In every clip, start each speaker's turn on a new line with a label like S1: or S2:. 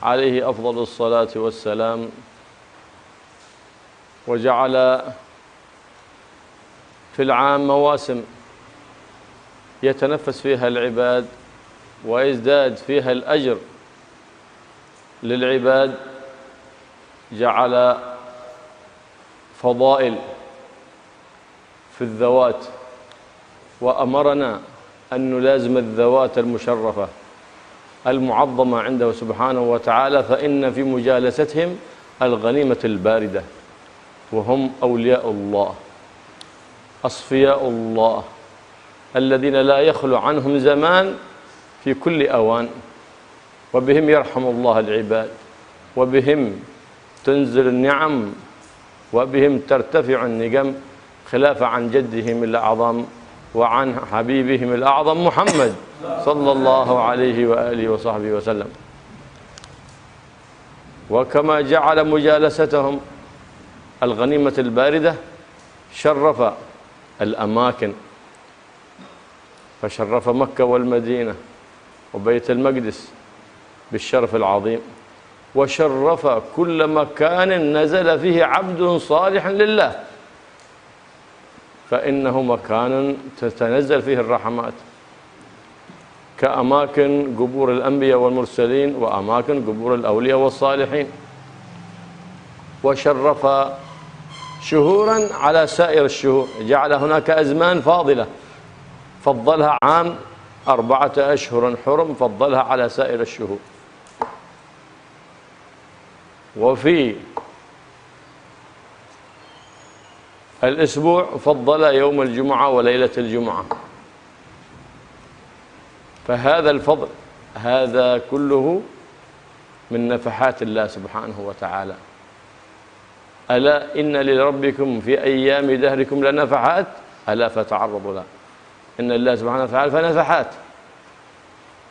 S1: عليه أفضل الصلاة والسلام، وجعل في العام مواسم يتنفس فيها العباد ويزداد فيها الأجر للعباد. جعل فضائل في الذوات، وأمرنا أن نلازم الذوات المشرفة المعظمة عنده سبحانه وتعالى، فإن في مجالستهم الغنيمة الباردة، وهم أولياء الله أصفياء الله الذين لا يخلو عنهم زمان في كل أوان، وبهم يرحم الله العباد، وبهم تنزل النعم، وبهم ترتفع النقم، خلاف عن جدهم الأعظم وعن حبيبهم الأعظم محمد صلى الله عليه وآله وصحبه وسلم. وكما جعل مجالستهم الغنيمة الباردة شرف الأماكن، فشرف مكة والمدينة وبيت المقدس بالشرف العظيم، وشرف كل مكان نزل فيه عبد صالح لله، فإنه مكان تتنزل فيه الرحمات، كأماكن قبور الأنبياء والمرسلين وأماكن قبور الأولياء والصالحين. وشرف شهورا على سائر الشهور، جعل هناك أزمان فاضلة فضلها عام 4 أشهر حرم، فضلها على سائر الشهور. وفي الأسبوع فضل يوم الجمعة وليلة الجمعة. فهذا الفضل هذا كله من نفحات الله سبحانه وتعالى. ألا إن لربكم في أيام دهركم لنفحات ألا فتعرضوا لها. إن الله سبحانه وتعالى فنفحات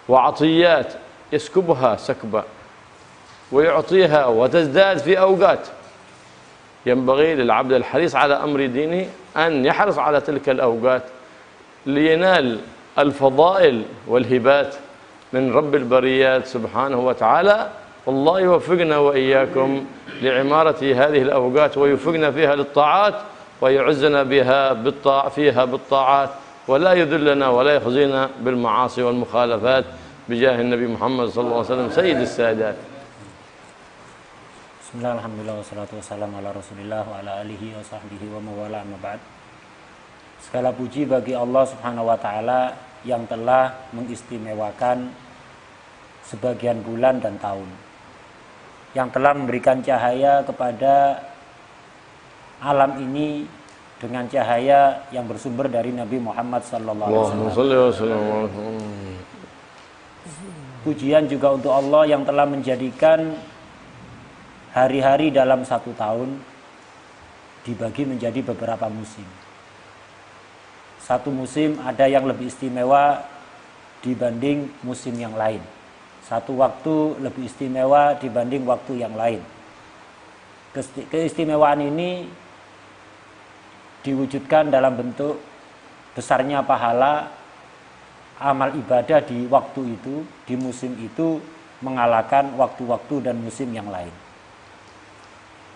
S1: وعطيات يسكبها سكبا ويعطيها وتزداد في أوقات. ينبغي للعبد الحريص على أمر دينه أن يحرص على تلك الأوقات لينال الفضائل والهبات من رب البريات سبحانه وتعالى. والله يوفقنا وإياكم لعمارة هذه الأوقات، ويوفقنا فيها للطاعات، ويعزنا فيها بالطاعات، ولا يذلنا ولا يخزينا بالمعاصي والمخالفات، بجاه النبي محمد صلى الله عليه وسلم سيد السادات.
S2: Bismillah, alhamdulillah, wassalatu wassalamu ala rasulillah wa ala alihi wa sahbihi wa mawala amma ba'd. Segala puji bagi Allah subhanahu wa ta'ala yang telah mengistimewakan sebagian bulan dan tahun, yang telah memberikan cahaya kepada alam ini dengan cahaya yang bersumber dari Nabi Muhammad sallallahu alaihi wasallam. Pujian juga untuk Allah yang telah menjadikan hari-hari dalam 1 tahun dibagi menjadi beberapa musim. Satu musim ada yang lebih istimewa dibanding musim yang lain. Satu waktu lebih istimewa dibanding waktu yang lain. Keistimewaan ini diwujudkan dalam bentuk besarnya pahala amal ibadah di waktu itu, di musim itu, mengalahkan waktu-waktu dan musim yang lain.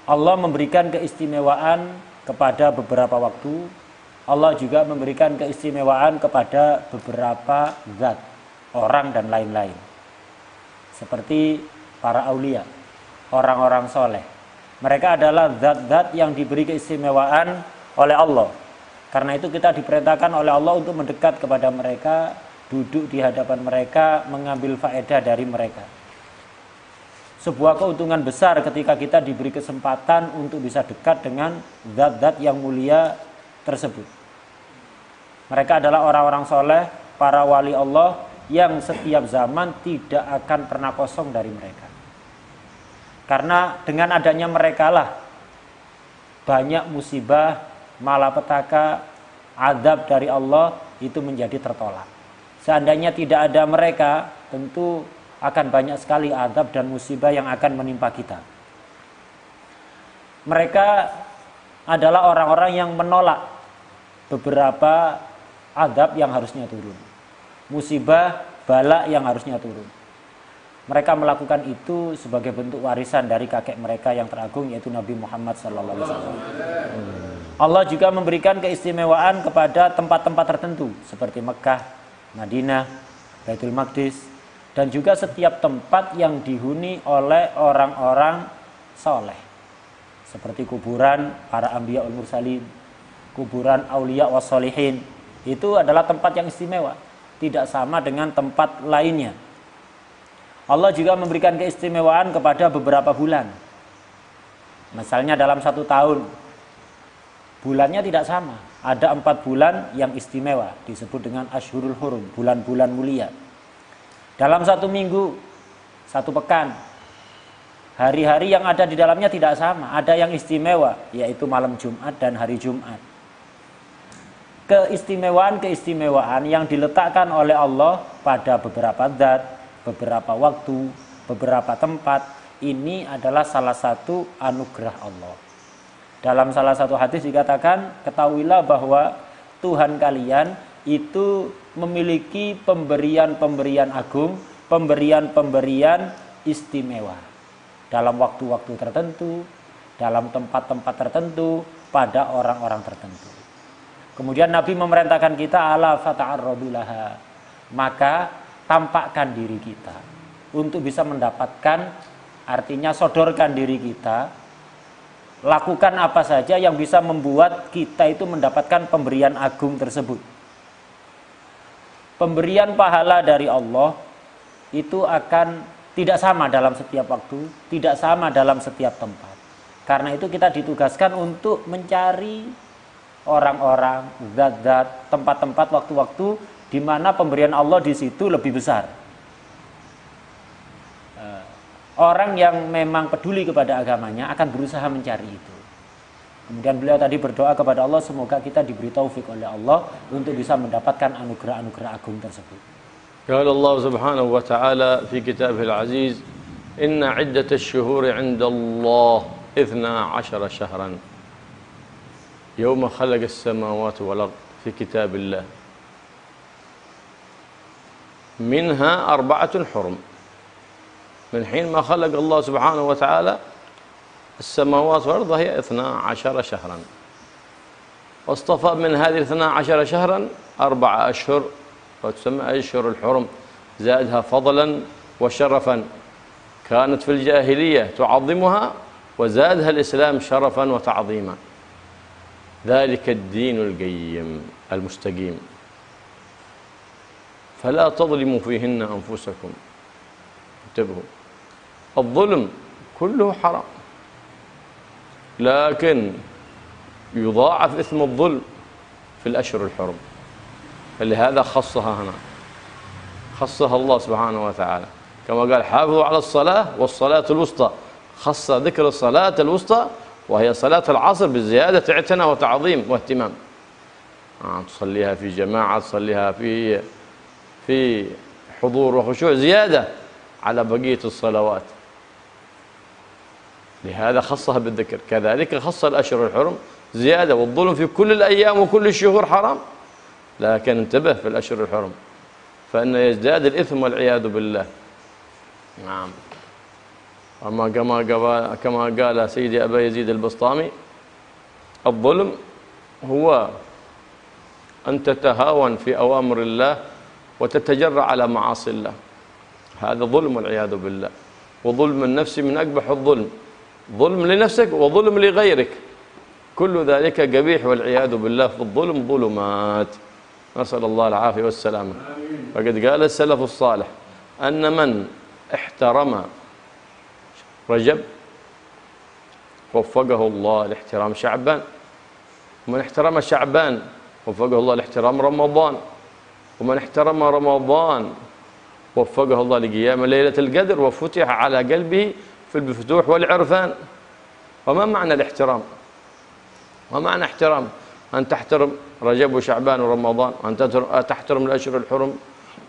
S2: Allah memberikan keistimewaan kepada beberapa waktu. Allah juga memberikan keistimewaan kepada beberapa zat, orang dan lain-lain. Seperti para aulia, orang-orang soleh. Mereka adalah zat-zat yang diberi keistimewaan oleh Allah. Karena itu kita diperintahkan oleh Allah untuk mendekat kepada mereka, duduk di hadapan mereka, mengambil faedah dari mereka. Sebuah keuntungan besar ketika kita diberi kesempatan untuk bisa dekat dengan zat-zat yang mulia tersebut. Mereka adalah orang-orang soleh, para wali Allah yang setiap zaman tidak akan pernah kosong dari mereka. Karena dengan adanya mereka lah banyak musibah, malapetaka, azab dari Allah itu menjadi tertolak. Seandainya tidak ada mereka, tentu akan banyak sekali azab dan musibah yang akan menimpa kita. Mereka adalah orang-orang yang menolak beberapa azab yang harusnya turun, musibah, bala yang harusnya turun. Mereka melakukan itu sebagai bentuk warisan dari kakek mereka yang teragung, yaitu Nabi Muhammad SAW. Allah juga memberikan keistimewaan kepada tempat-tempat tertentu seperti Mekah, Madinah, Baitul Maqdis, dan juga setiap tempat yang dihuni oleh orang-orang soleh seperti kuburan para anbiya wal mursalin, kuburan aulia wassolihin. Itu adalah tempat yang istimewa, tidak sama dengan tempat lainnya. Allah juga memberikan keistimewaan kepada beberapa bulan. Misalnya dalam 1 tahun, bulannya tidak sama. Ada 4 bulan yang istimewa, disebut dengan Ashhurul Hurum, bulan-bulan mulia. Dalam 1 minggu, 1 pekan, hari-hari yang ada di dalamnya tidak sama. Ada yang istimewa, yaitu malam Jumat dan hari Jumat. Keistimewaan-keistimewaan yang diletakkan oleh Allah pada beberapa zat, beberapa waktu, beberapa tempat, ini adalah salah satu anugerah Allah. Dalam salah satu hadis dikatakan, ketahuilah bahwa Tuhan kalian itu memiliki pemberian-pemberian agung, pemberian-pemberian istimewa dalam waktu-waktu tertentu, dalam tempat-tempat tertentu, pada orang-orang tertentu. Kemudian Nabi memerintahkan kita, ala fata'arradu laha, maka tampakkan diri kita untuk bisa mendapatkan, artinya sodorkan diri kita, lakukan apa saja yang bisa membuat kita itu mendapatkan pemberian agung tersebut. Pemberian pahala dari Allah itu akan tidak sama dalam setiap waktu, tidak sama dalam setiap tempat. Karena itu kita ditugaskan untuk mencari orang-orang, zat-zat, tempat-tempat, waktu-waktu di mana pemberian Allah di situ lebih besar. Orang yang memang peduli kepada agamanya akan berusaha mencari itu. Kemudian beliau tadi berdoa kepada Allah, semoga kita diberi taufik oleh Allah untuk bisa mendapatkan anugerah-anugerah agung tersebut.
S1: قال الله سبحانه وتعالى في كتابه العزيز إن عدة الشهور عند الله 12 شهرا يوم خلق السماوات والأرض في كتاب الله منها 4 حرم. من حين ما خلق الله سبحانه وتعالى السماوات والأرض هي 12 شهرا، واصطفى من هذه 12 شهرا 4 أشهر وتسمى أشهر الحرم، زادها فضلا وشرفا، كانت في الجاهلية تعظمها وزادها الإسلام شرفا وتعظيما. ذلك الدين القيم المستقيم، فلا تظلموا فيهن أنفسكم. انتبهوا، الظلم كله حرام، لكن يضاعف إثم الظلم في الأشهر الحرم، فلهذا خصها هنا، خصها الله سبحانه وتعالى كما قال حافظوا على الصلاة والصلاة الوسطى، خص ذكر الصلاة الوسطى وهي صلاة العصر بزيادة اعتناء وتعظيم واهتمام. تصليها في جماعة، تصليها في حضور وخشوع زيادة على بقية الصلوات، لهذا خصها بالذكر. كذلك خص الأشهر الحرم زيادة، والظلم في كل الأيام وكل الشهور حرام، لكن انتبه في الأشهر الحرم فإن يزداد الإثم والعياذ بالله. نعم، كما قال سيدي أبا يزيد البسطامي، الظلم هو أن تتهاون في أوامر الله وتتجرأ على معاصي الله، هذا ظلم والعياذ بالله. وظلم النفس من أقبح الظلم، ظلم لنفسك وظلم لغيرك، كل ذلك قبيح والعياذ بالله. في الظلم ظلمات، نسأل الله العافية والسلامة. فقد قال السلف الصالح أن من احترم رجب وفقه الله لاحترام شعبان، ومن احترم شعبان وفقه الله لاحترام رمضان، ومن احترم رمضان وفقه الله لقيام ليلة القدر وفتح على قلبه في الفتوح والعرفان. وما معنى الاحترام؟ ما معنى احترام؟ أن تحترم رجب وشعبان ورمضان، وأن تحترم الأشهر الحرم،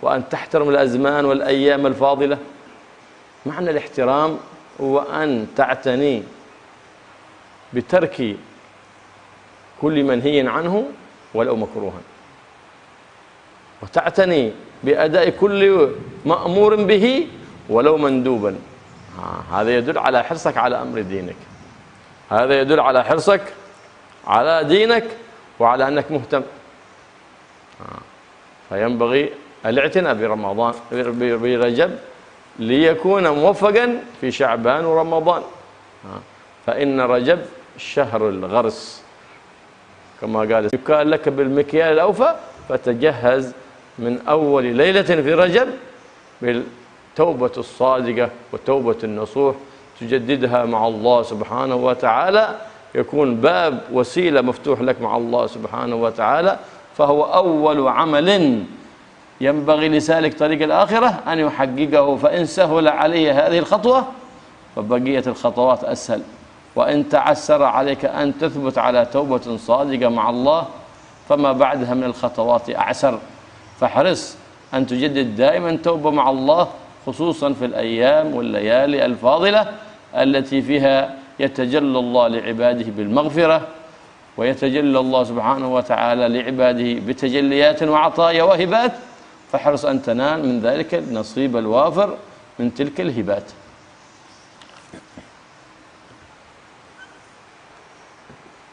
S1: وأن تحترم الأزمان والأيام الفاضلة. معنى الاحترام هو أن تعتني بترك كل منهي عنه ولو مكروها، وتعتني بأداء كل مأمور به ولو مندوبا. هذا يدل على حرصك على أمر دينك، هذا يدل على حرصك على دينك وعلى أنك مهتم. فينبغي الاعتناء برمضان برجب ليكون موفقا في شعبان ورمضان. فإن رجب شهر الغرس كما قال، يكال لك بالمكيال الأوفى، فتجهز من أول ليلة في رجب بالتوبة الصادقة والتوبة النصوح، تجددها مع الله سبحانه وتعالى، يكون باب وسيلة مفتوح لك مع الله سبحانه وتعالى. فهو أول عمل ينبغي لسالك طريق الآخرة أن يحققه، فإن سهل عليه هذه الخطوة فبقية الخطوات أسهل، وإن تعسر عليك أن تثبت على توبة صادقة مع الله فما بعدها من الخطوات أعسر. فاحرص أن تجدد دائما توبة مع الله، خصوصا في الأيام والليالي الفاضلة التي فيها يتجلى الله لعباده بالمغفرة، ويتجلى الله سبحانه وتعالى لعباده بتجليات وعطايا وهبات. فاحرص أن تنال من ذلك النصيب الوافر من تلك الهبات.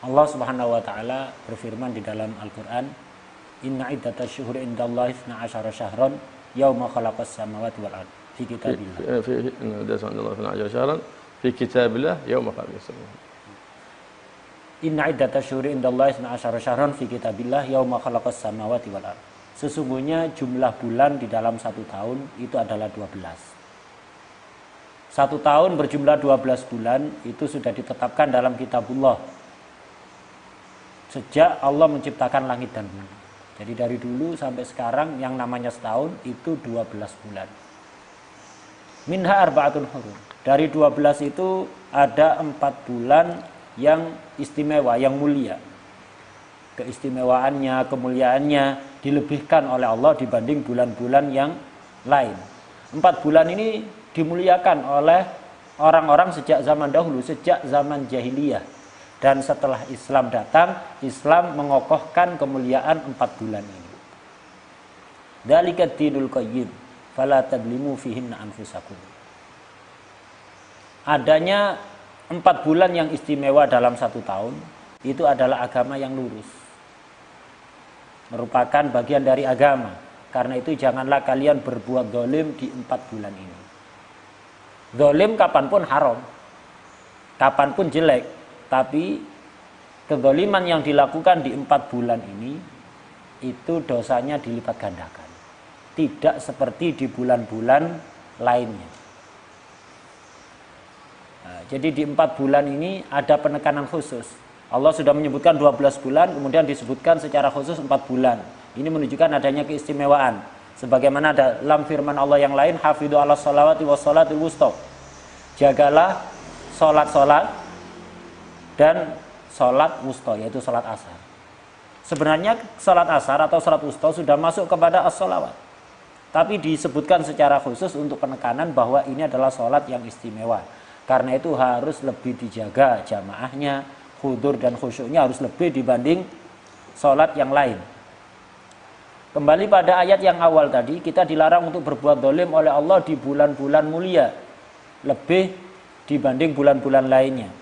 S2: Allah Subhanahu wa taala berfirman di dalam Al-Qur'an, "Inna iddatash syuhuri indallahi 12 syahran yauma khalaqas samawati wal ard fi kitabillah."
S1: Inna iddatash indallahi 12 syahran fi kitabillah yauma khalaqas samawati.
S2: Inna iddatash syuhuri indallahi 12 syahran fi kitabillah yauma khalaqas samawati wal ard. Sesungguhnya jumlah bulan di dalam satu tahun itu adalah 12. Satu tahun berjumlah 12 bulan itu sudah ditetapkan dalam kitabullah sejak Allah menciptakan langit dan bumi. Jadi dari dulu sampai sekarang yang namanya setahun itu 12 bulan. Minha arba'atun hurum. Dari 12 itu ada 4 bulan yang istimewa, yang mulia. Keistimewaannya, kemuliaannya dilebihkan oleh Allah dibanding bulan-bulan yang lain. 4 bulan ini dimuliakan oleh orang-orang sejak zaman dahulu, sejak zaman jahiliyah. Dan setelah Islam datang, Islam mengokohkan kemuliaan 4 bulan ini. Dzalika dinul qayyim, fala tadlimu fihinna anfusakum. Adanya 4 bulan yang istimewa dalam satu tahun, itu adalah agama yang lurus. Merupakan bagian dari agama. Karena itu janganlah kalian berbuat zalim di 4 bulan ini. Zalim kapanpun haram, kapanpun jelek. Tapi kezaliman yang dilakukan di 4 bulan ini itu dosanya dilipat gandakan. Tidak seperti di bulan-bulan lainnya. Nah, jadi di 4 bulan ini ada penekanan khusus. Allah sudah menyebutkan 12 bulan, kemudian disebutkan secara khusus 4 bulan. Ini menunjukkan adanya keistimewaan. Sebagaimana dalam firman Allah yang lain, hafidhu ala sholawati wa sholatil wusta. Jagalah sholat-sholat dan sholat wusta, yaitu sholat asar. Sebenarnya sholat asar atau sholat wusta sudah masuk kepada as-sholawat, tapi disebutkan secara khusus untuk penekanan bahwa ini adalah sholat yang istimewa. Karena itu harus lebih dijaga jamaahnya, khudur dan khusyuknya harus lebih dibanding sholat yang lain. Kembali pada ayat yang awal tadi, kita dilarang untuk berbuat zalim oleh Allah di bulan-bulan mulia, lebih dibanding bulan-bulan lainnya.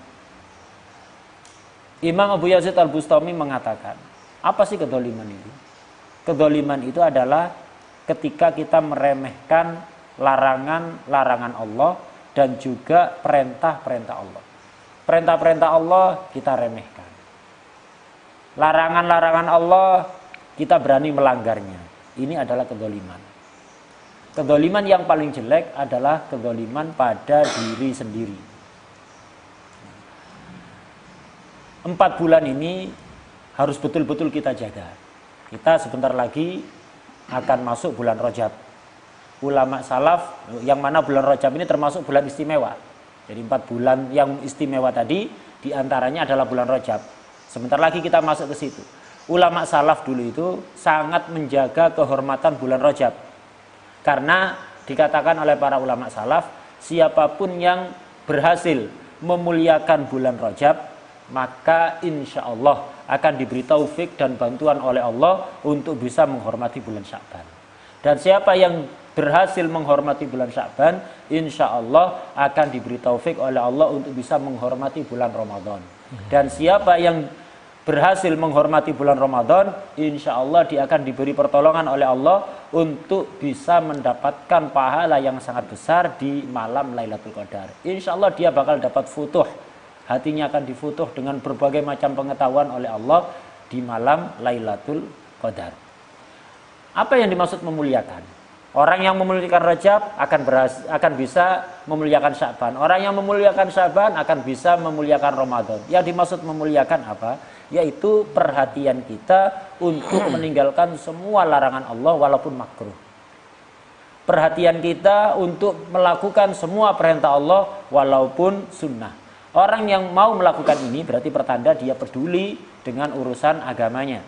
S2: Imam Abu Yazid Al-Bustami mengatakan, apa sih kedzaliman itu? Kedzaliman itu adalah ketika kita meremehkan larangan-larangan Allah dan juga perintah-perintah Allah. Perintah-perintah Allah kita remehkan. Larangan-larangan Allah kita berani melanggarnya. Ini adalah kedzaliman. Kedzaliman yang paling jelek adalah kedzaliman pada diri sendiri. 4 bulan ini harus betul-betul kita jaga. Kita sebentar lagi akan masuk bulan Rajab. Ulama salaf, yang mana bulan Rajab ini termasuk bulan istimewa. Jadi 4 bulan yang istimewa tadi, diantaranya adalah bulan Rajab. Sebentar lagi kita masuk ke situ. Ulama salaf dulu itu sangat menjaga kehormatan bulan Rajab. Karena dikatakan oleh para ulama salaf, siapapun yang berhasil memuliakan bulan Rajab, maka insya Allah akan diberi taufik dan bantuan oleh Allah untuk bisa menghormati bulan Sya'ban. Dan siapa yang berhasil menghormati bulan Sya'ban, insya Allah akan diberi taufik oleh Allah untuk bisa menghormati bulan Ramadan. Dan siapa yang berhasil menghormati bulan Ramadan, insya Allah dia akan diberi pertolongan oleh Allah untuk bisa mendapatkan pahala yang sangat besar di malam Lailatul Qadar. Insya Allah dia bakal dapat futuh, hatinya akan difutuh dengan berbagai macam pengetahuan oleh Allah di malam Lailatul Qadar. Apa yang dimaksud memuliakan? Orang yang memuliakan Rajab akan bisa memuliakan Sya'ban. Orang yang memuliakan Sya'ban akan bisa memuliakan Ramadan. Yang dimaksud memuliakan apa? Yaitu perhatian kita untuk meninggalkan semua larangan Allah walaupun makruh. Perhatian kita untuk melakukan semua perintah Allah walaupun sunnah. Orang yang mau melakukan ini berarti pertanda dia peduli dengan urusan agamanya.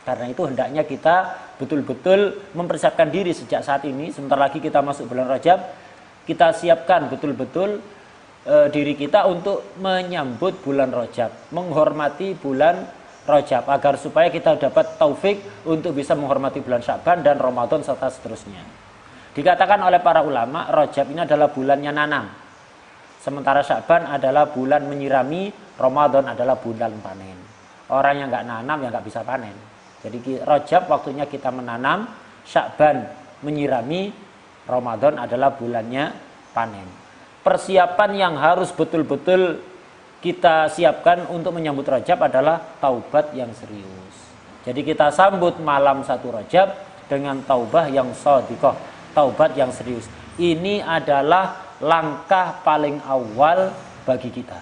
S2: Karena itu hendaknya kita betul-betul mempersiapkan diri sejak saat ini. Sebentar lagi kita masuk bulan Rajab, kita siapkan betul-betul diri kita untuk menyambut bulan Rajab, menghormati bulan Rajab, agar supaya kita dapat taufik untuk bisa menghormati bulan Sya'ban dan Ramadan serta seterusnya. Dikatakan oleh para ulama, Rajab ini adalah bulannya nanam, sementara Sya'ban adalah bulan menyirami, Ramadan adalah bulan panen. Orang yang nggak nanam ya nggak bisa panen. Jadi Rajab waktunya kita menanam, Sya'ban menyirami, Ramadan adalah bulannya panen. Persiapan yang harus betul-betul kita siapkan untuk menyambut Rajab adalah taubat yang serius. Jadi kita sambut malam 1 Rajab dengan taubah yang shadiqah, taubat yang serius. Ini adalah langkah paling awal bagi kita.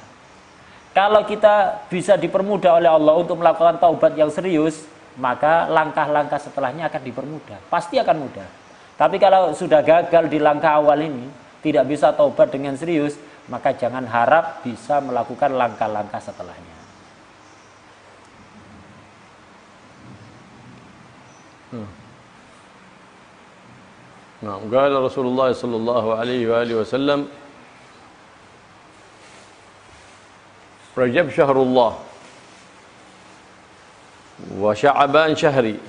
S2: Kalau kita bisa dipermudah oleh Allah untuk melakukan taubat yang serius, maka langkah-langkah setelahnya akan dipermudah. Pasti akan mudah. Tapi kalau sudah gagal di langkah awal ini, tidak bisa taubat dengan serius, maka jangan harap bisa melakukan langkah-langkah setelahnya.
S1: Nah, qala Rasulullah sallallahu alaihi wa alihi wasallam, Rajab syahrullah وشعبان شهري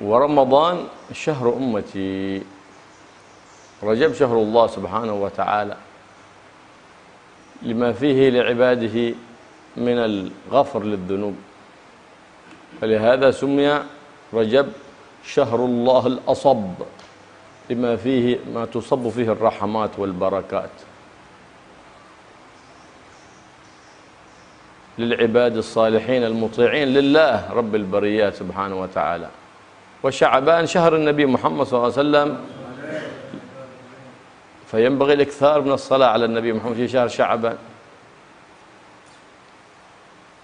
S1: ورمضان شهر أمتي. رجب شهر الله سبحانه وتعالى لما فيه لعباده من الغفر للذنوب، فلهذا سمي رجب شهر الله الأصب لما فيه ما تصب فيه الرحمات والبركات للعباد الصالحين المطيعين لله رب البريات سبحانه وتعالى. وشعبان شهر النبي محمد صلى الله عليه وسلم، فينبغي الإكثار من الصلاة على النبي محمد في شهر شعبان،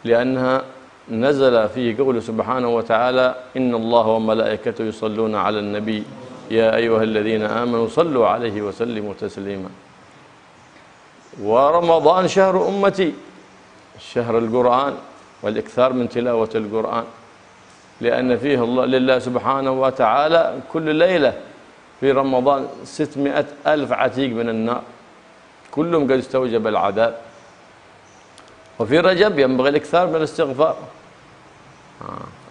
S1: لأنها نزل فيه قوله سبحانه وتعالى إن الله وملائكته يصلون على النبي يا أيها الذين آمنوا صلوا عليه وسلموا تسليما. ورمضان شهر أمتي، شهر القرآن والإكثار من تلاوة القرآن، لأن فيه الله لله سبحانه وتعالى كل ليلة في رمضان 600,000 عتيق من النار، كلهم قد استوجب العذاب. وفي رجب ينبغي الإكثار من الاستغفار،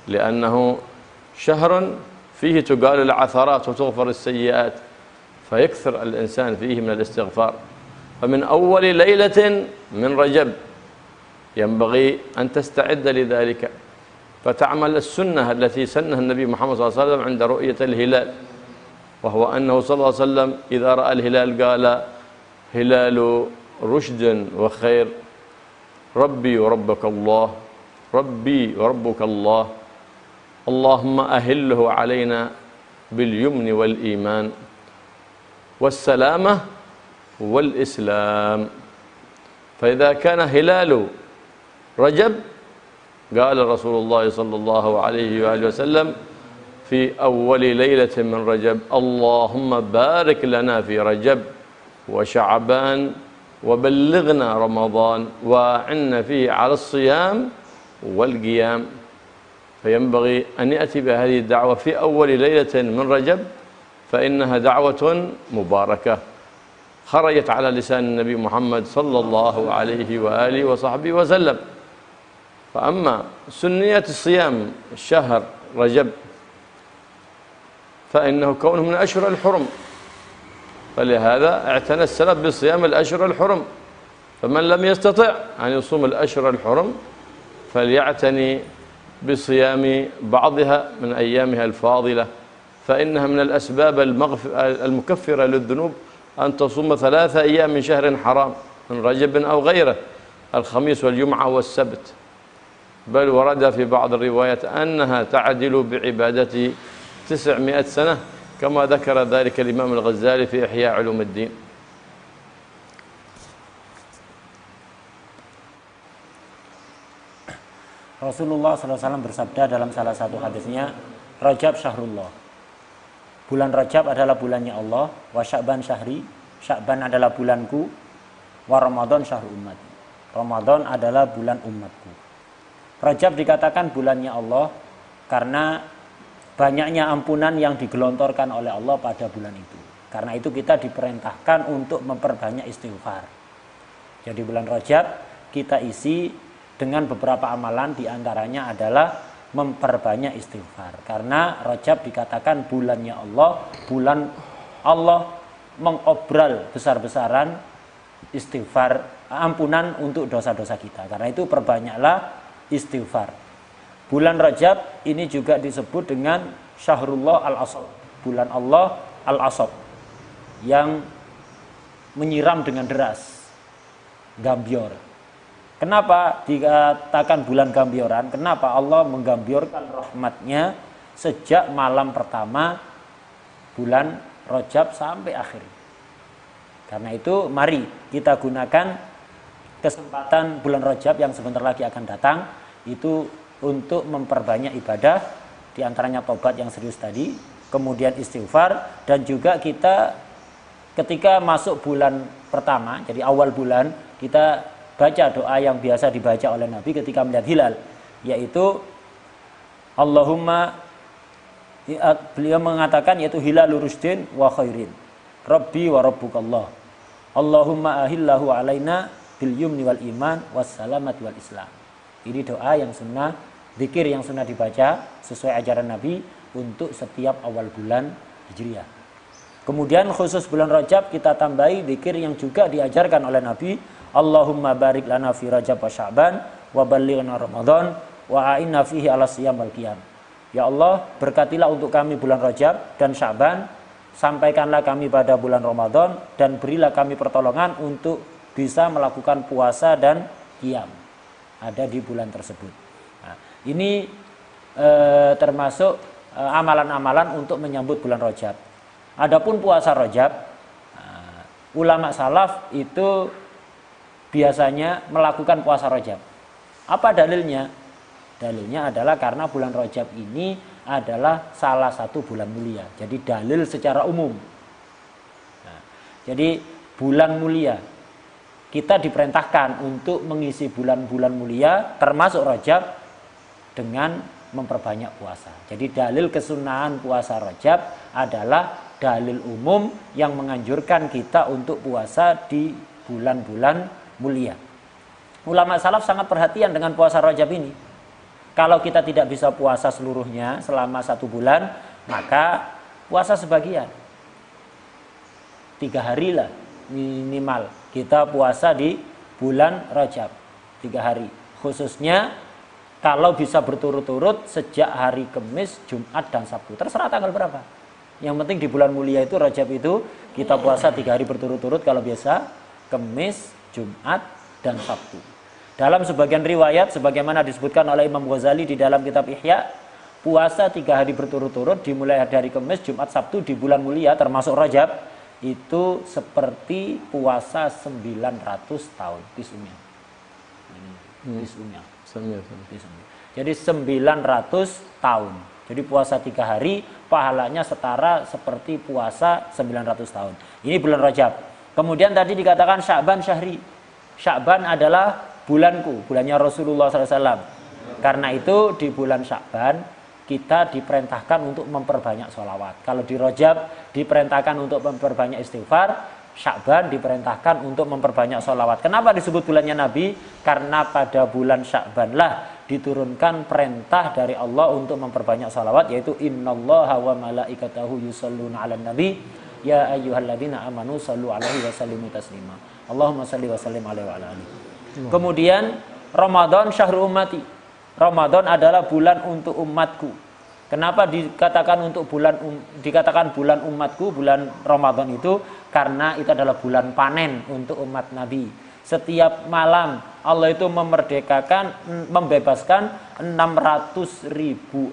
S1: لأنه شهر فيه تقال العثرات وتغفر السيئات، فيكثر الإنسان فيه من الاستغفار. فمن أول ليلة من رجب ينبغي أن تستعد لذلك، فتعمل السنة التي سنها النبي محمد صلى الله عليه وسلم عند رؤية الهلال، وهو أنه صلى الله عليه وسلم إذا رأى الهلال قال هلال رشد وخير، ربي وربك الله، ربي وربك الله، اللهم أهله علينا باليمن والإيمان والسلامة والإسلام. فإذا كان هلال رجب قال رسول الله صلى الله عليه وآله وسلم في أول ليلة من رجب اللهم بارك لنا في رجب وشعبان وبلغنا رمضان وأعنا فيه على الصيام والقيام. فينبغي أن يأتي بهذه الدعوة في أول ليلة من رجب، فإنها دعوة مباركة خرجت على لسان النبي محمد صلى الله عليه وآله وصحبه وسلم. فأما سنية الصيام شهر رجب فإنه كونه من أشهر الحرم، فلهذا اعتنى السلف بصيام الأشهر الحرم. فمن لم يستطع أن يصوم الأشهر الحرم فليعتني بصيام بعضها من أيامها الفاضلة، فإنها من الأسباب المكفرة للذنوب أن تصوم 3 أيام من شهر حرام من رجب أو غيره، الخميس والجمعة والسبت، بل ورد في بعض الروايات أنها تعدل بعبادة 900 سنة كما ذكر ذلك الإمام الغزالي في إحياء علوم الدين.
S2: Rasulullah SAW bersabda dalam salah satu hadisnya, Rajab syahrullah. Bulan Rajab adalah bulannya Allah, wa Sya'ban syahri, Sya'ban adalah bulanku, wa Ramadan syahrul umat. Ramadan adalah bulan umatku. Rajab dikatakan bulannya Allah karena banyaknya ampunan yang digelontorkan oleh Allah pada bulan itu. Karena itu kita diperintahkan untuk memperbanyak istighfar. Jadi bulan Rajab kita isi dengan beberapa amalan, diantaranya adalah memperbanyak istighfar. Karena Rajab dikatakan bulannya Allah, bulan Allah mengobral besar-besaran istighfar, ampunan untuk dosa-dosa kita. Karena itu perbanyaklah istighfar. Bulan Rajab ini juga disebut dengan Syahrullah Al-Asab, bulan Allah Al-Asab, yang menyiram dengan deras, gambior. Kenapa dikatakan bulan gambioran? Kenapa Allah menggambiorkan rahmatnya sejak malam pertama bulan Rajab sampai akhir? Karena itu mari kita gunakan kesempatan bulan Rajab yang sebentar lagi akan datang itu untuk memperbanyak ibadah, diantaranya tobat yang serius tadi, kemudian istighfar, dan juga kita ketika masuk bulan pertama, jadi awal bulan, kita baca doa yang biasa dibaca oleh Nabi ketika melihat hilal, yaitu Allahumma, beliau mengatakan yaitu hilalur rusdin wa khairin, Rabbi wa rabbukallah, Allahumma ahillahu alaina bil yumni wal iman wassalamat wal islam. Ini doa yang sunnah, zikir yang sunnah dibaca sesuai ajaran Nabi untuk setiap awal bulan Hijriah. Kemudian khusus bulan Rajab kita tambahi zikir yang juga diajarkan oleh Nabi, Allahumma barik lana fi Rajab wa Sya'ban wa ballighna Ramadan wa a'inna fihi ala siyam wal qiyam. Ya Allah, berkatilah untuk kami bulan Rajab dan Sya'ban, sampaikanlah kami pada bulan Ramadan, dan berilah kami pertolongan untuk bisa melakukan puasa dan qiyam ada di bulan tersebut. Nah, ini termasuk amalan-amalan untuk menyambut bulan Rajab. Adapun puasa Rajab, ulama salaf itu biasanya melakukan puasa Rajab. Apa dalilnya? Dalilnya adalah karena bulan Rajab ini adalah salah satu bulan mulia. Jadi dalil secara umum. Nah, jadi bulan mulia, kita diperintahkan untuk mengisi bulan-bulan mulia termasuk Rajab dengan memperbanyak puasa. Jadi dalil kesunahan puasa Rajab adalah dalil umum yang menganjurkan kita untuk puasa di bulan-bulan mulia. Ulama salaf sangat perhatian dengan puasa Rajab ini. Kalau kita tidak bisa puasa seluruhnya selama 1 bulan, maka puasa sebagian. 3 hari lah minimal kita puasa di bulan Rajab, 3 hari. Khususnya kalau bisa berturut-turut sejak hari Kamis, Jumat, dan Sabtu. Terserah tanggal berapa. Yang penting di bulan mulia itu, Rajab itu, kita puasa 3 hari berturut-turut kalau biasa, Kamis, Jumat, dan Sabtu. Dalam sebagian riwayat, sebagaimana disebutkan oleh Imam Ghazali di dalam kitab Ihya, puasa 3 hari berturut-turut dimulai dari Kamis, Jumat, Sabtu di bulan mulia termasuk Rajab, itu seperti puasa 900 tahun. Tisumnya. Tisumnya. Jadi 900 tahun. Jadi puasa 3 hari pahalanya setara seperti puasa 900 tahun. Ini bulan Rajab. Kemudian tadi dikatakan Sya'ban syahri. Sya'ban adalah bulanku, bulannya Rasulullah SAW. Karena itu di bulan Sya'ban kita diperintahkan untuk memperbanyak sholawat. Kalau di Rajab diperintahkan untuk memperbanyak istighfar, Sya'ban diperintahkan untuk memperbanyak sholawat. Kenapa disebut bulannya Nabi? Karena pada bulan Sya'ban lah diturunkan perintah dari Allah untuk memperbanyak salawat, yaitu innallaha wa malaikatahu yusholluna 'alan nabi ya ayyuhalladzina amanu shallu 'alaihi wa sallimu taslima. Allahumma shalli wa sallim 'alaihi wa ala alihi. Kemudian Ramadan syahrul ummati. Ramadan adalah bulan untuk umatku. Kenapa dikatakan dikatakan bulan umatku, bulan Ramadan itu? Karena itu adalah bulan panen untuk umat Nabi. Setiap malam Allah itu membebaskan 600.000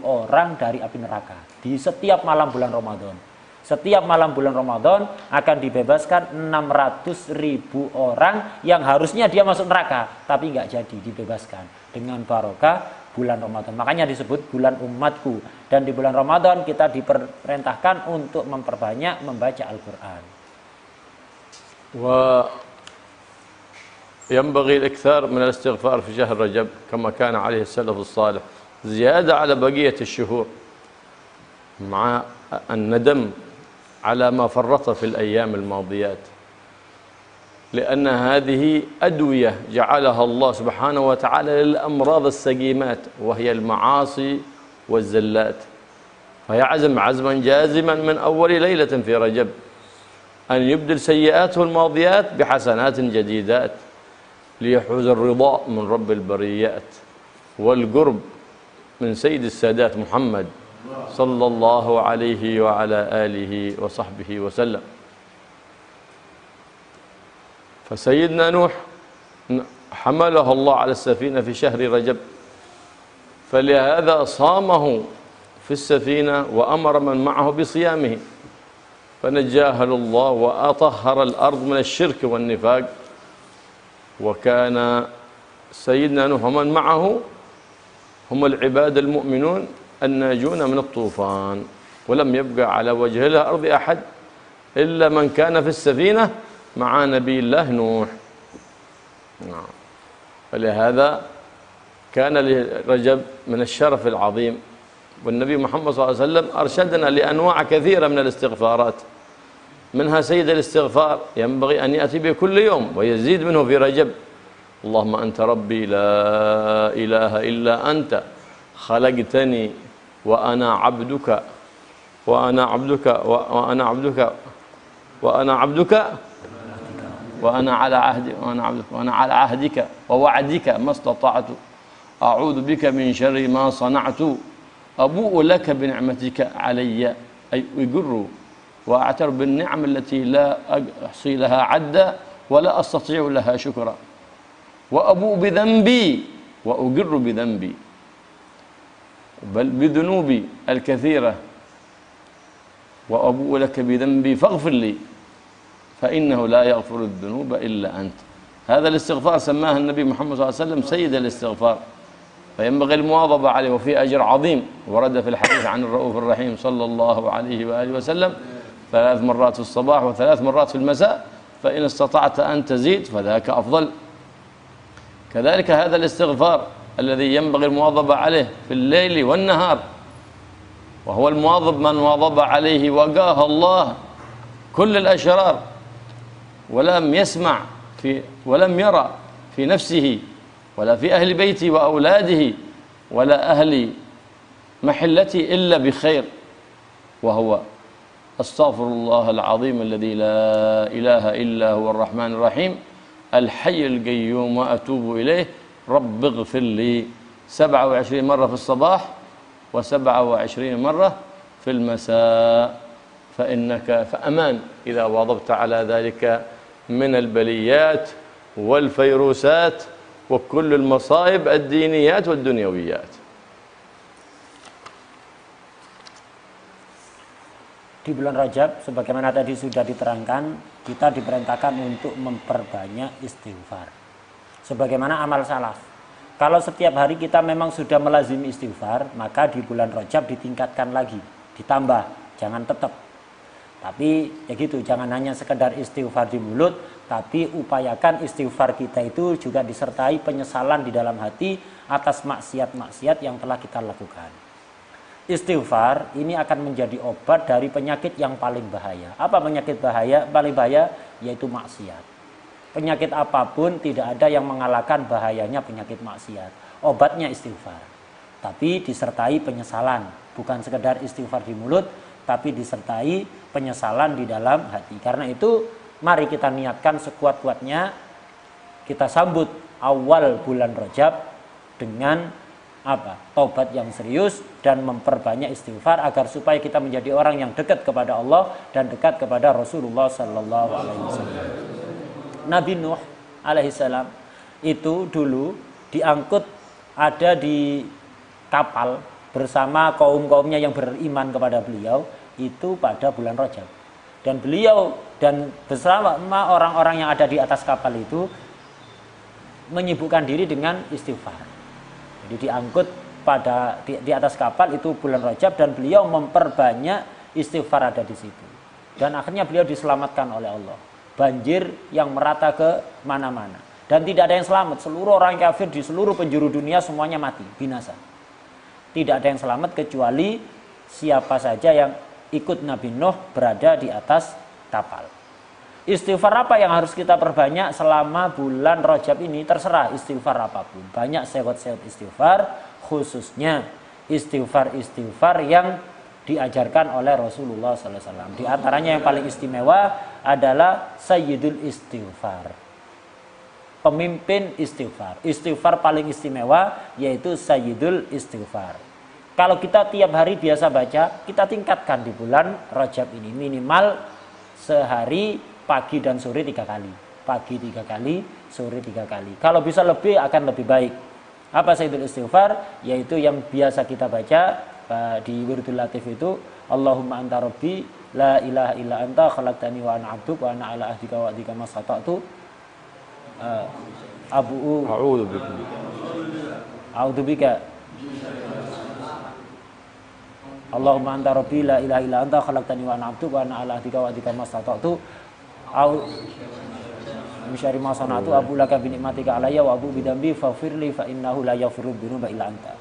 S2: orang dari api neraka. Di setiap malam bulan Ramadan. Setiap malam bulan Ramadan akan dibebaskan 600.000 orang yang harusnya dia masuk neraka, tapi nggak jadi dibebaskan dengan barokah bulan Ramadan. Makanya disebut bulan umatku. Dan di bulan Ramadan kita diperintahkan untuk memperbanyak membaca Al-Quran.
S1: وينبغي الإكثار من الاستغفار في شهر رجب كما كان عليه السلف الصالح زيادة على بقية الشهور مع الندم على ما فرط في الأيام الماضيات لأن هذه أدوية جعلها الله سبحانه وتعالى للأمراض السقيمات وهي المعاصي والزلات فيعزم عزما جازما من أول ليلة في رجب أن يبدل سيئاته الماضيات بحسنات جديدات ليحوز الرضا من رب البريات والقرب من سيد السادات محمد صلى الله عليه وعلى آله وصحبه وسلم. فسيدنا نوح حمله الله على السفينة في شهر رجب فلهذا صامه في السفينة وأمر من معه بصيامه فنجاه الله وأطهر الأرض من الشرك والنفاق. وكان سيدنا نوح ومن معه هم العباد المؤمنون الناجون من الطوفان ولم يبقى على وجه الأرض أحد إلا من كان في السفينة مع نبي الله نوح. فلهذا كان لرجب من الشرف العظيم. والنبي محمد صلى الله عليه وسلم أرشدنا لأنواع كثيرة من الاستغفارات منها سيد الاستغفار ينبغي أن يأتي به كل يوم ويزيد منه في رجب. اللهم أنت ربي لا إله إلا أنت خلقتني وأنا عبدك وأنا عبدك وأنا عبدك وأنا عبدك وأنا على عهدك وأنا على عهدك ووعدك ما استطعت أعوذ بك من شر ما صنعت أبوء لك بنعمتك علي أي أقر وأعترف بالنعم التي لا أحصي لها عدا ولا أستطيع لها شكرا وأبوء بذنبي وأقر بذنبي بل بذنوبي الكثيرة وأبوء لك بذنبي فاغفر لي فإنه لا يغفر الذنوب إلا أنت. هذا الاستغفار سماه النبي محمد صلى الله عليه وسلم سيد الاستغفار فينبغي المواظبة عليه وفي أجر عظيم ورد في الحديث عن الرؤوف الرحيم صلى الله عليه وآله وسلم 3 مرات في الصباح و3 مرات في المساء فإن استطعت أن تزيد فذاك أفضل. كذلك هذا الاستغفار الذي ينبغي المواظبة عليه في الليل والنهار وهو المواظب من واظب عليه وقاه الله كل الأشرار ولم يسمع ولم يرى في نفسه ولا في أهل بيته وأولاده ولا أهل محلته إلا بخير وهو أستغفر الله العظيم الذي لا إله إلا هو الرحمن الرحيم الحي القيوم وأتوب إليه رب اغفر لي 27 مرة في الصباح و27 مرة في المساء فإنك فأمان إذا واظبت على ذلك من البليات والفيروسات وكل المصائب الدينيات والدنيويات.
S2: Di bulan Rajab, sebagaimana tadi sudah diterangkan, kita diperintahkan untuk memperbanyak istighfar. Sebagaimana amal salaf. Kalau setiap hari kita memang sudah melazimi istighfar, maka di bulan Rajab ditingkatkan lagi, ditambah, jangan tetap. Tapi ya gitu, jangan hanya sekedar istighfar di mulut, tapi upayakan istighfar kita itu juga disertai penyesalan di dalam hati atas maksiat-maksiat yang telah kita lakukan. Istighfar ini akan menjadi obat dari penyakit yang paling bahaya. Apa penyakit paling bahaya? Yaitu maksiat. Penyakit apapun tidak ada yang mengalahkan bahayanya penyakit maksiat. obatnya istighfar. Tapi disertai penyesalan, bukan sekedar istighfar di mulut, tapi disertai penyesalan di dalam hati. Karena itu mari kita niatkan sekuat-kuatnya kita sambut awal bulan Rajab dengan apa? Taubat yang serius dan memperbanyak istighfar agar supaya kita menjadi orang yang dekat kepada Allah dan dekat kepada Rasulullah sallallahu alaihi wasallam. Nabi Nuh alaihissalam itu dulu diangkut ada di kapal bersama kaum-kaumnya yang beriman kepada beliau itu pada bulan Rajab. Dan beliau dan bersama orang-orang yang ada di atas kapal itu menyibukkan diri dengan istighfar. Jadi diangkut pada di atas kapal itu bulan Rajab dan beliau memperbanyak istighfar ada di situ. Dan akhirnya beliau diselamatkan oleh Allah. Banjir yang merata ke mana-mana. Dan tidak ada yang selamat. Seluruh orang kafir di seluruh penjuru dunia semuanya mati, binasa. Tidak ada yang selamat kecuali siapa saja yang ikut Nabi Nuh berada di atas kapal. Istighfar apa yang harus kita perbanyak selama bulan Rajab ini? Terserah istighfar apapun. Banyak sewot-sewot istighfar, khususnya istighfar-istighfar yang diajarkan oleh Rasulullah SAW. Di antaranya yang paling istimewa adalah Sayyidul Istighfar. Pemimpin istighfar. Istighfar paling istimewa yaitu Sayyidul Istighfar. Kalau kita tiap hari biasa baca, kita tingkatkan di bulan Rajab ini. Minimal sehari pagi dan sore 3 kali. Pagi 3 kali, sore 3 kali. Kalau bisa lebih akan lebih baik. Apa Sayyidul Istighfar? Yaitu yang biasa kita baca di Wirdul Latif itu. Allahumma anta rabbi, la ilaha illa anta, khalaqtani wa ana abduk, wa ana ala ahdika wa adhika masata'tu. A'udzubika. Allahumma anta rabbi la ilaha illa anta khalaqtani wa ana abduka wa ana ala ahdika wa ahdika mastata'tu au min syarri ma sana'tu abu laka bi ni'matika alayya wa abu bidambi faghfirli fa innahu la yaghfiru dzunuba illa anta.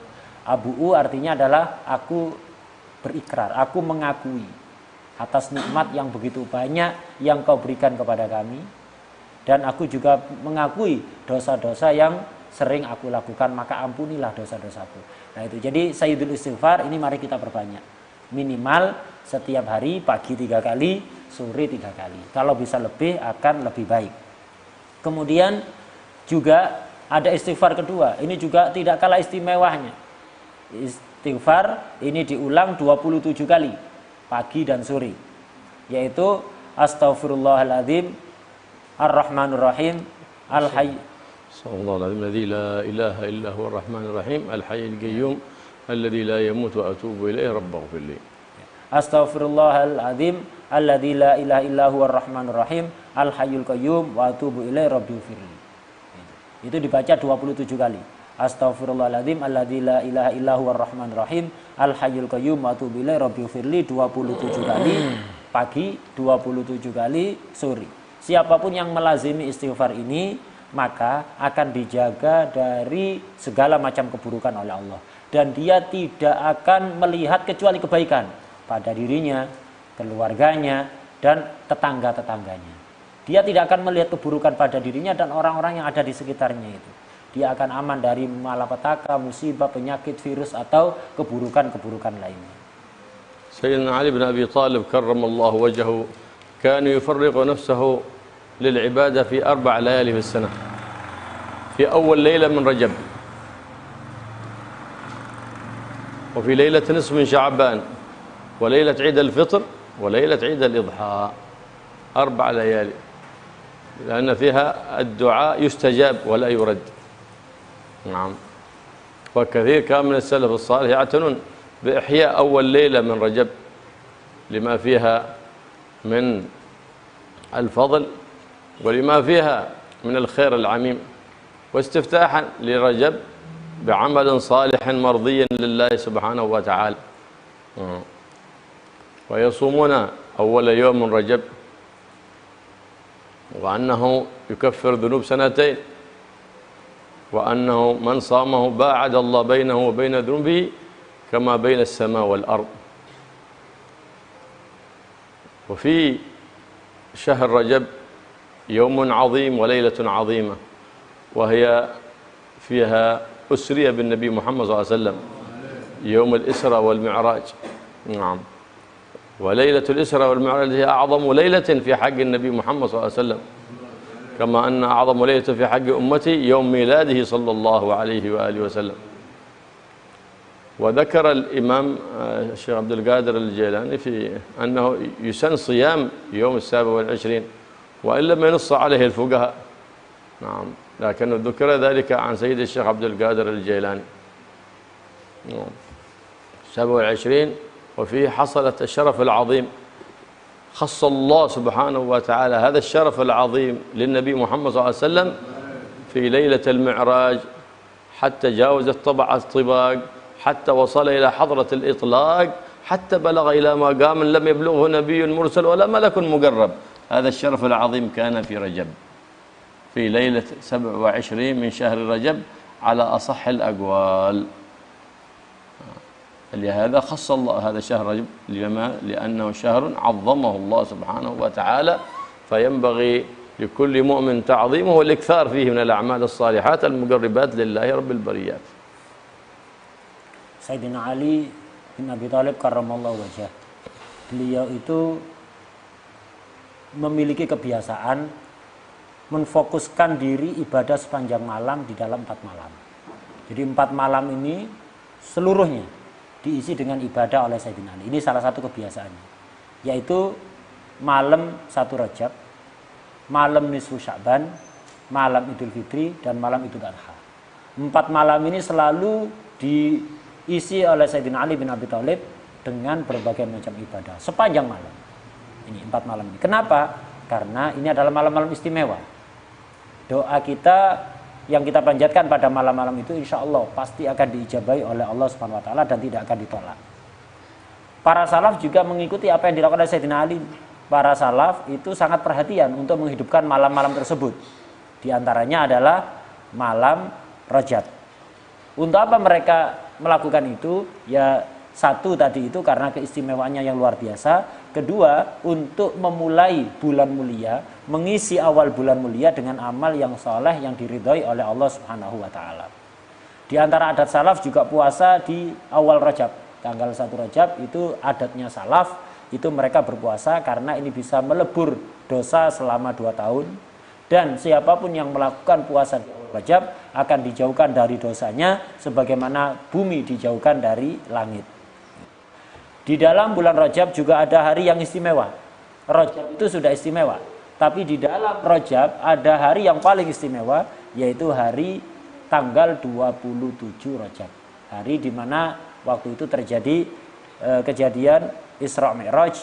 S2: Abu'u artinya adalah aku berikrar, aku mengakui atas nikmat yang begitu banyak yang kau berikan kepada kami, dan aku juga mengakui dosa-dosa yang sering aku lakukan, maka ampunilah dosa-dosaku. Nah itu, jadi Sayyidul Istighfar ini mari kita perbanyak. Minimal setiap hari pagi 3 kali, sore 3 kali. Kalau bisa lebih akan lebih baik. Kemudian juga ada istighfar kedua. Ini juga tidak kalah istimewanya. Istighfar ini diulang 27 kali pagi dan sore. Yaitu Astaghfirullahaladzim Ar-Rahmanur Rahim Al-Hayy
S1: Sallallahu alaihi la ilaha illa huwa ar-Rahmanur Rahim Al-Hayyul Qayyum alladzi la yamut wa atubu ilaihi rabbighfirli. Astaghfirullahaladzim alladzi la ilaha illa huwa ar-Rahmanur Rahim Al-Hayyul Qayyum wa atubu ilaihi rabbighfirli.
S2: Itu dibaca 27 kali. Astaghfirullahaladzim alladzi la ilaha illa huwa ar-Rahmanur Rahim Al-Hayyul Qayyum wa atubu ilaihi rabbighfirli 27 kali pagi, 27 kali sore. Siapapun yang melazimi istighfar ini maka akan dijaga dari segala macam keburukan oleh Allah, dan dia tidak akan melihat kecuali kebaikan pada dirinya, keluarganya, dan tetangga-tetangganya. Dia tidak akan melihat keburukan pada dirinya dan orang-orang yang ada di sekitarnya itu. Dia akan aman dari malapetaka, musibah, penyakit, virus, atau keburukan-keburukan lainnya.
S1: Sayyidina Ali bin Abi Thalib karramallahu wajhahu kana yufarriqu nafsahu للعبادة في 4 ليالي في السنة في أول ليلة من رجب وفي ليلة نصف من شعبان وليلة عيد الفطر وليلة عيد الإضحى 4 ليالي لأن فيها الدعاء يستجاب ولا يرد. نعم. وكثير كان من السلف الصالح يعتنون بإحياء أول ليلة من رجب لما فيها من الفضل ولما فيها من الخير العميم واستفتاحا لرجب بعمل صالح مرضي لله سبحانه وتعالى. ويصومون أول يوم من رجب وأنه يكفر ذنوب 2 وأنه من صامه باعد الله بينه وبين ذنوبه كما بين السماء والأرض. وفي شهر رجب يوم عظيم وليلة عظيمة وهي فيها أسري بالنبي محمد صلى الله عليه وسلم يوم الإسراء والمعراج. نعم. وليلة الإسراء والمعراج هي أعظم ليلة في حق النبي محمد صلى الله عليه وسلم، كما أن أعظم ليلة في حق أمتي يوم ميلاده صلى الله عليه وآله وسلم. وذكر الإمام الشيخ عبد القادر الجيلاني في أنه يسن صيام يوم 27، وإن لم ينص عليه الفقهاء. نعم، لكن ذكر ذلك عن سيد الشيخ عبد القادر الجيلاني. 27، وفيه حصلت الشرف العظيم، خص الله سبحانه وتعالى هذا الشرف العظيم للنبي محمد صلى الله عليه وسلم في ليلة المعراج، حتى جاوز الطباق، حتى وصل إلى حضرة الإطلاق، حتى بلغ إلى مقام لم يبلغه نبي مرسل ولا ملك مقرب. هذا الشرف العظيم كان في رجب، في ليلة 27 من شهر رجب على أصح الأقوال. لهذا خص الله هذا شهر رجب لأنه شهر عظمه الله سبحانه وتعالى، فينبغي لكل مؤمن تعظيمه والإكثار فيه من الأعمال الصالحات المقربات لله رب البريات.
S2: Sayyidina Ali bin Abi Thalib karramallahu wajhah, beliau itu memiliki kebiasaan menfokuskan diri ibadah sepanjang malam di dalam 4 malam. Jadi 4 malam ini seluruhnya diisi dengan ibadah oleh Sayyidina Ali. Ini salah satu kebiasaannya, yaitu malam 1 Rajab, malam nisfu Sya'ban, malam Idul Fitri, dan malam Idul Adha. 4 malam ini selalu diisi oleh Sayyidina Ali bin Abi Thalib dengan berbagai macam ibadah sepanjang malam. Ini 4 malam ini. Kenapa? Karena ini adalah malam-malam istimewa. Doa kita yang kita panjatkan pada malam-malam itu insya Allah pasti akan diijabahi oleh Allah Subhanahu wa Ta'ala dan tidak akan ditolak. Para salaf juga mengikuti apa yang dilakukan oleh Sayyidina Ali. Para salaf itu sangat perhatian untuk menghidupkan malam-malam tersebut. Di antaranya adalah malam Rajab. Untuk apa mereka melakukan itu? Ya, satu tadi itu karena keistimewaannya yang luar biasa. Kedua, untuk memulai bulan mulia, mengisi awal bulan mulia dengan amal yang soleh yang diridhoi oleh Allah Subhanahu wa Ta'ala. Di antara adat salaf juga puasa di awal Rajab. Tanggal 1 Rajab itu adatnya salaf, itu mereka berpuasa karena ini bisa melebur dosa selama 2 tahun. Dan siapapun yang melakukan puasa di awal Rajab akan dijauhkan dari dosanya sebagaimana bumi dijauhkan dari langit. Di dalam bulan Rajab juga ada hari yang istimewa. Rajab itu sudah istimewa, tapi di dalam Rajab ada hari yang paling istimewa, yaitu hari tanggal 27 Rajab. Hari di mana waktu itu terjadi kejadian Isra Mi'raj.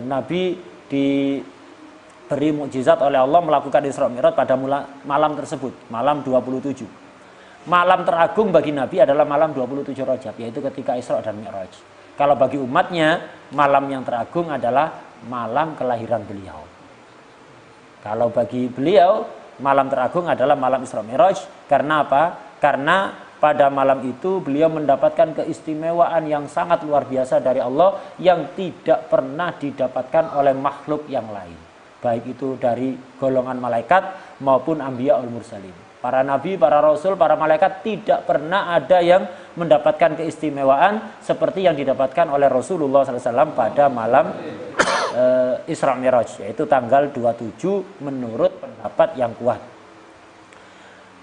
S2: Nabi diberi mukjizat oleh Allah melakukan Isra Mi'raj pada malam tersebut, malam 27. Malam teragung bagi Nabi adalah malam 27 Rajab, yaitu ketika Isra dan Mi'raj. Kalau bagi umatnya, malam yang teragung adalah malam kelahiran beliau. Kalau bagi beliau, malam teragung adalah malam Isra Mi'raj. Karena apa? Karena pada malam itu beliau mendapatkan keistimewaan yang sangat luar biasa dari Allah yang tidak pernah didapatkan oleh makhluk yang lain. Baik itu dari golongan malaikat maupun anbiyaul mursalin. Para nabi, para rasul, para malaikat tidak pernah ada yang mendapatkan keistimewaan seperti yang didapatkan oleh Rasulullah SAW pada malam Isra Mi'raj, yaitu tanggal 27 menurut pendapat yang kuat.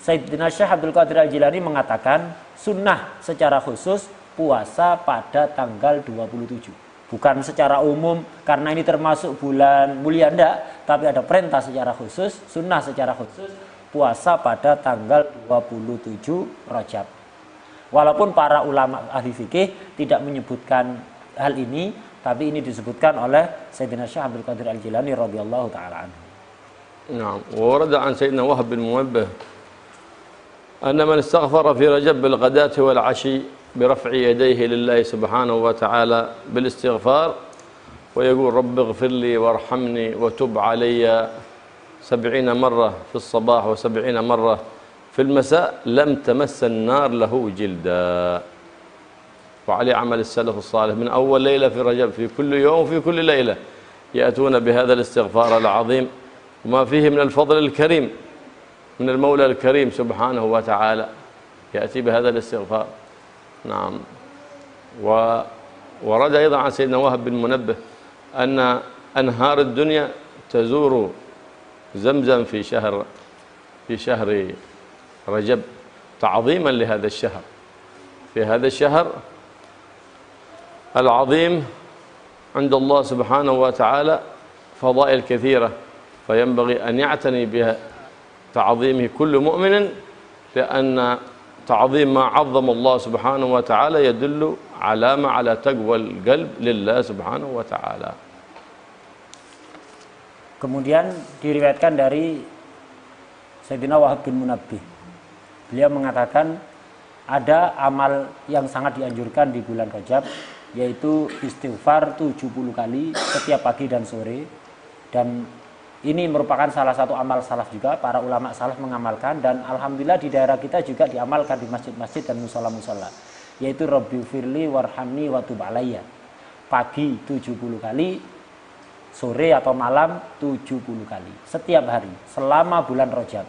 S2: Sayyidina Syekh Abdul Qadir Al-Jilani mengatakan sunnah secara khusus puasa pada tanggal 27. Bukan secara umum karena ini termasuk bulan mulia, enggak, tapi ada perintah secara khusus, sunnah secara khusus puasa pada tanggal 27 Rajab. Walaupun para ulama ahli fikih tidak menyebutkan hal ini, tapi ini disebutkan oleh Sayyidina Syekh Abdul Qadir Al-Jilani radhiyallahu taala anhu.
S1: Naam, warada an Sayyidina Wahb bin Muwabbih anna man istaghfara fi Rajab bil ghadati wal 'ashi bi raf'i yadayhi lillahi subhanahu wa ta'ala bil istighfar wa yaqul rabbi ighfir li warhamni wa tub 'alayya 70 مرة في الصباح و70 مرة في المساء لم تمس النار له جلدا. وعليه عمل السلف الصالح من أول ليلة في رجب في كل يوم في كل ليلة يأتون بهذا الاستغفار العظيم وما فيه من الفضل الكريم من المولى الكريم سبحانه وتعالى يأتي بهذا الاستغفار. نعم. ورد أيضا عن سيدنا وهب بن منبه أن أنهار الدنيا تزور زمزم في شهر رجب تعظيما لهذا الشهر. في هذا الشهر العظيم عند الله سبحانه وتعالى فضائل كثيرة، فينبغي أن يعتني بها تعظيمه كل مؤمن، لأن تعظيم ما عظم الله سبحانه وتعالى يدل على تقوى القلب لله سبحانه وتعالى.
S2: Kemudian diriwayatkan dari Sayyidina Wahab bin Munabbih. Beliau mengatakan ada amal yang sangat dianjurkan di bulan Rajab, yaitu istighfar 70 kali setiap pagi dan sore. Dan ini merupakan salah satu amal salaf juga, para ulama salaf mengamalkan, dan alhamdulillah di daerah kita juga diamalkan di masjid-masjid dan musola-musola, yaitu Rabbighfirli warhamni wa tub alayya. Pagi 70 kali, sore atau malam 70 kali setiap hari selama bulan Rajab.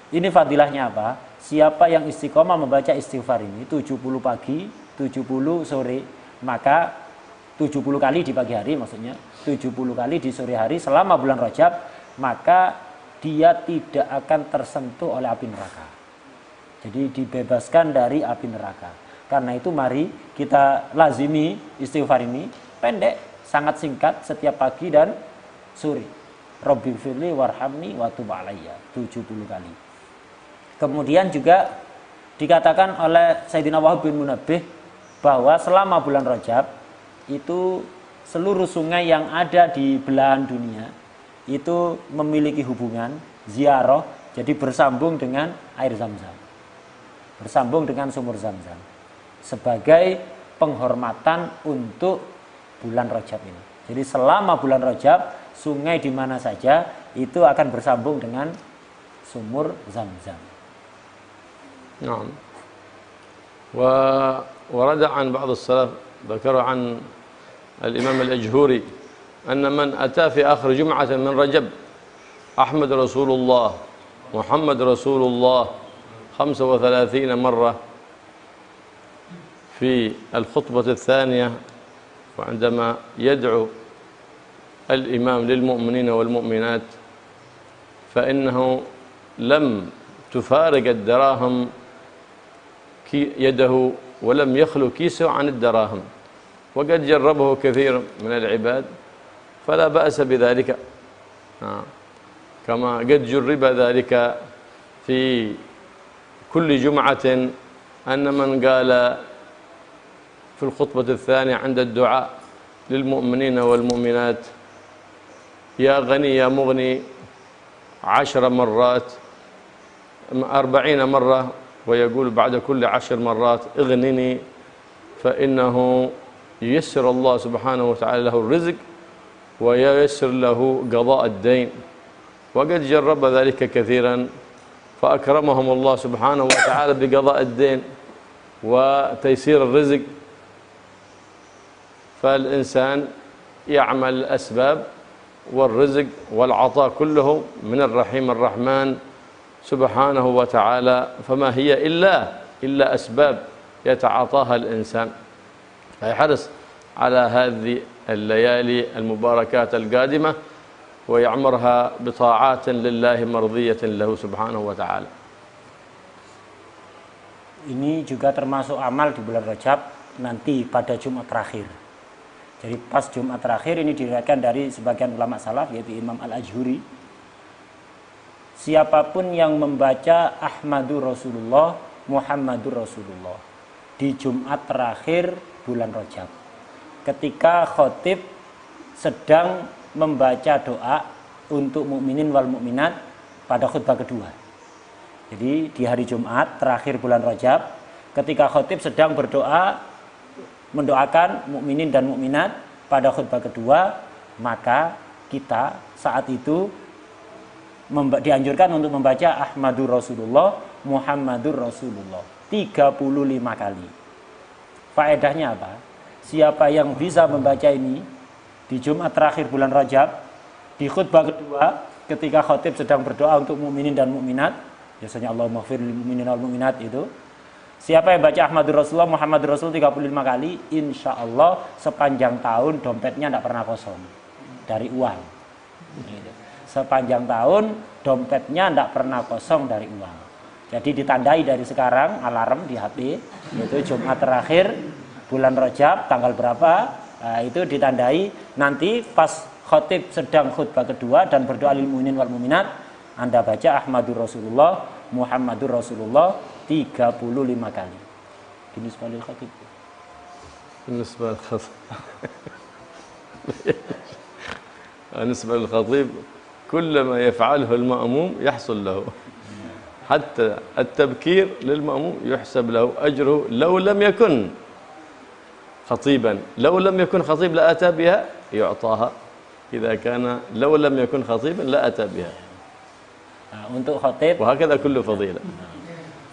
S2: Ini fadilahnya apa? Siapa yang istiqomah membaca istighfar ini 70 pagi, 70 sore, maka 70 kali di pagi hari, maksudnya 70 kali di sore hari selama bulan Rajab, maka dia tidak akan tersentuh oleh api neraka. Jadi dibebaskan dari api neraka. Karena itu mari kita lazimi istighfar ini, pendek, sangat singkat, setiap pagi dan sore. Rabbighfirli warhamni wa tub alayya 70 kali. Kemudian juga dikatakan oleh Sayyidina Wahab bin Munabbih bahwa selama bulan Rajab itu seluruh sungai yang ada di belahan dunia itu memiliki hubungan ziarah, jadi bersambung dengan air Zam-Zam, bersambung dengan sumur Zam-Zam sebagai penghormatan untuk bulan Rajab ini. Jadi selama bulan Rajab, sungai di mana saja itu akan bersambung dengan sumur Zam-Zam.
S1: نعم. ورد عن بعض السلف ذكر عن الإمام الأجهوري أن من أتى في آخر جمعة من رجب أحمد رسول الله محمد رسول الله 35 مرة في الخطبة الثانية، وعندما يدعو الإمام للمؤمنين والمؤمنات فإنه لم تفارق الدراهم يده ولم يخلو كيسه عن الدراهم، وقد جربه كثير من العباد فلا بأس بذلك، كما قد جرب ذلك في كل جمعة أن من قال في الخطبة الثانية عند الدعاء للمؤمنين والمؤمنات يا غني يا مغني 10 مرات 40 مرة، ويقول بعد كل 10 مرات اغنني، فإنه ييسر الله سبحانه وتعالى له الرزق وييسر له قضاء الدين، وقد جرب ذلك كثيرا فأكرمهم الله سبحانه وتعالى بقضاء الدين وتيسير الرزق. فالإنسان يعمل الأسباب، والرزق والعطاء كله من الرحيم الرحمن سبحانه وتعالى، فما هي إلا أسباب يتعاطاها الإنسان. فيحرص على هذه الليالي المباركات القادمة ويعمرها بطاعات لله مرضية له سبحانه وتعالى.
S2: Ini juga termasuk amal di bulan Rajab nanti pada Jumat terakhir. Jadi pas Jumat terakhir ini diriwayatkan dari sebagian ulama salaf, yaitu Imam Al-Ajhuri, siapapun yang membaca Ahmadur Rasulullah, Muhammadur Rasulullah di Jumat terakhir bulan Rajab, ketika khotib sedang membaca doa untuk mukminin wal mukminat pada khutbah kedua. Jadi di hari Jumat terakhir bulan Rajab, ketika khotib sedang berdoa mendoakan mukminin dan mukminat pada khutbah kedua, maka kita saat itu dianjurkan untuk membaca Ahmadur Rasulullah, Muhammadur Rasulullah 35 kali. Faedahnya apa? Siapa yang bisa membaca ini di Jumat terakhir bulan Rajab, di khutbah kedua ketika khotib sedang berdoa untuk mukminin dan mukminat, Biasanya Allahumma ighfir lil mu'minina wal mu'minat itu. Siapa yang baca Ahmadur Rasulullah, Muhammadur Rasul 35 kali, insya Allah sepanjang tahun dompetnya tidak pernah kosong dari uang. Gitu. Sepanjang tahun dompetnya tidak pernah kosong dari uang. Jadi ditandai dari sekarang alarm di HP, yaitu Jumat terakhir bulan Rajab tanggal berapa, itu ditandai nanti pas khotib sedang khutbah kedua dan berdoa lil mu'minin wal mu'minat, Anda baca Ahmadur Rasulullah, Muhammadur Rasulullah 35 kali. Binisbah lil khatib.
S1: بالنسبة للخطيب بالنسبة للخطيب كل ما يفعله المأموم يحصل له حتى التبكير للمأموم يحسب له أجره لو لم يكن خطيبا لو لم يكن خطيب لأتى بها يعطاها إذا كان لو لم يكن خطيبا لأتى بها
S2: Untuk khotib,
S1: وهكذا كل فضيلة.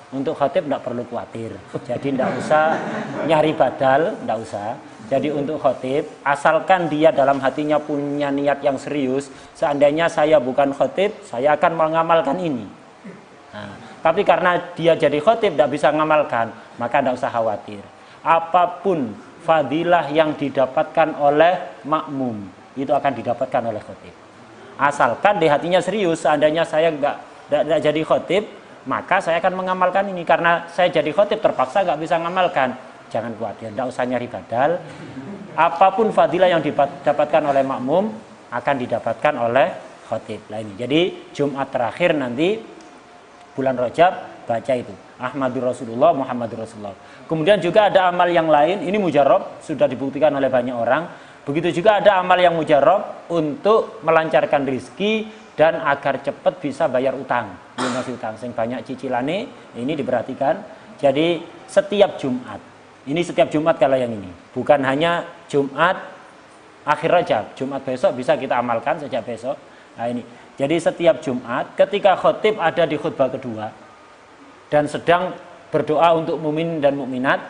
S2: untuk khotib tidak perlu khawatir. Jadi tidak usah nyari badal, tidak usah. Jadi untuk khotib, asalkan dia dalam hatinya punya niat yang serius, seandainya saya bukan khotib, saya akan mengamalkan ini. Nah, tapi karena dia jadi khotib tidak bisa mengamalkan, maka tidak usah khawatir. Apapun fadilah yang didapatkan oleh makmum, itu akan didapatkan oleh khotib. Asalkan di hatinya serius, seandainya saya tidak jadi khotib, maka saya akan mengamalkan ini. Karena saya jadi khotib terpaksa nggak bisa mengamalkan. Jangan khawatir, tidak usah nyari badal. Apapun fadilah yang didapatkan oleh makmum akan didapatkan oleh khotib. Nah ini. Jadi Jumat terakhir nanti bulan Rajab baca itu Ahmadur Rasulullah, Muhammadur Rasulullah. Kemudian juga ada amal yang lain, ini mujarab, sudah dibuktikan oleh banyak orang. Begitu juga ada amal yang mujarab untuk melancarkan rizki dan agar cepat bisa bayar utang, lunasi utang. Sing banyak cicilane, ini diperhatikan. Jadi setiap Jumat, ini setiap Jumat kalau yang ini, bukan hanya Jumat akhir Rajab, Jumat besok bisa kita amalkan sejak besok. Nah ini, jadi setiap Jumat ketika khotib ada di khutbah kedua dan sedang berdoa untuk mumin dan mukminat,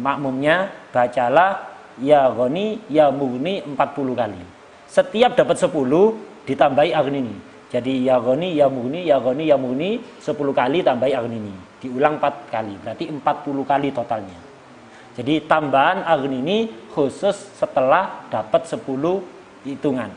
S2: makmumnya bacalah ya Ghani ya Mughni 40 kali. Setiap dapat 10 ditambahi aghnini. Jadi ya Ghani ya Mughni ya Ghani ya Mughni 10 kali tambahi aghnini. Diulang 4 kali. Berarti 40 kali totalnya. Jadi tambahan aghnini khusus setelah dapat 10 hitungan.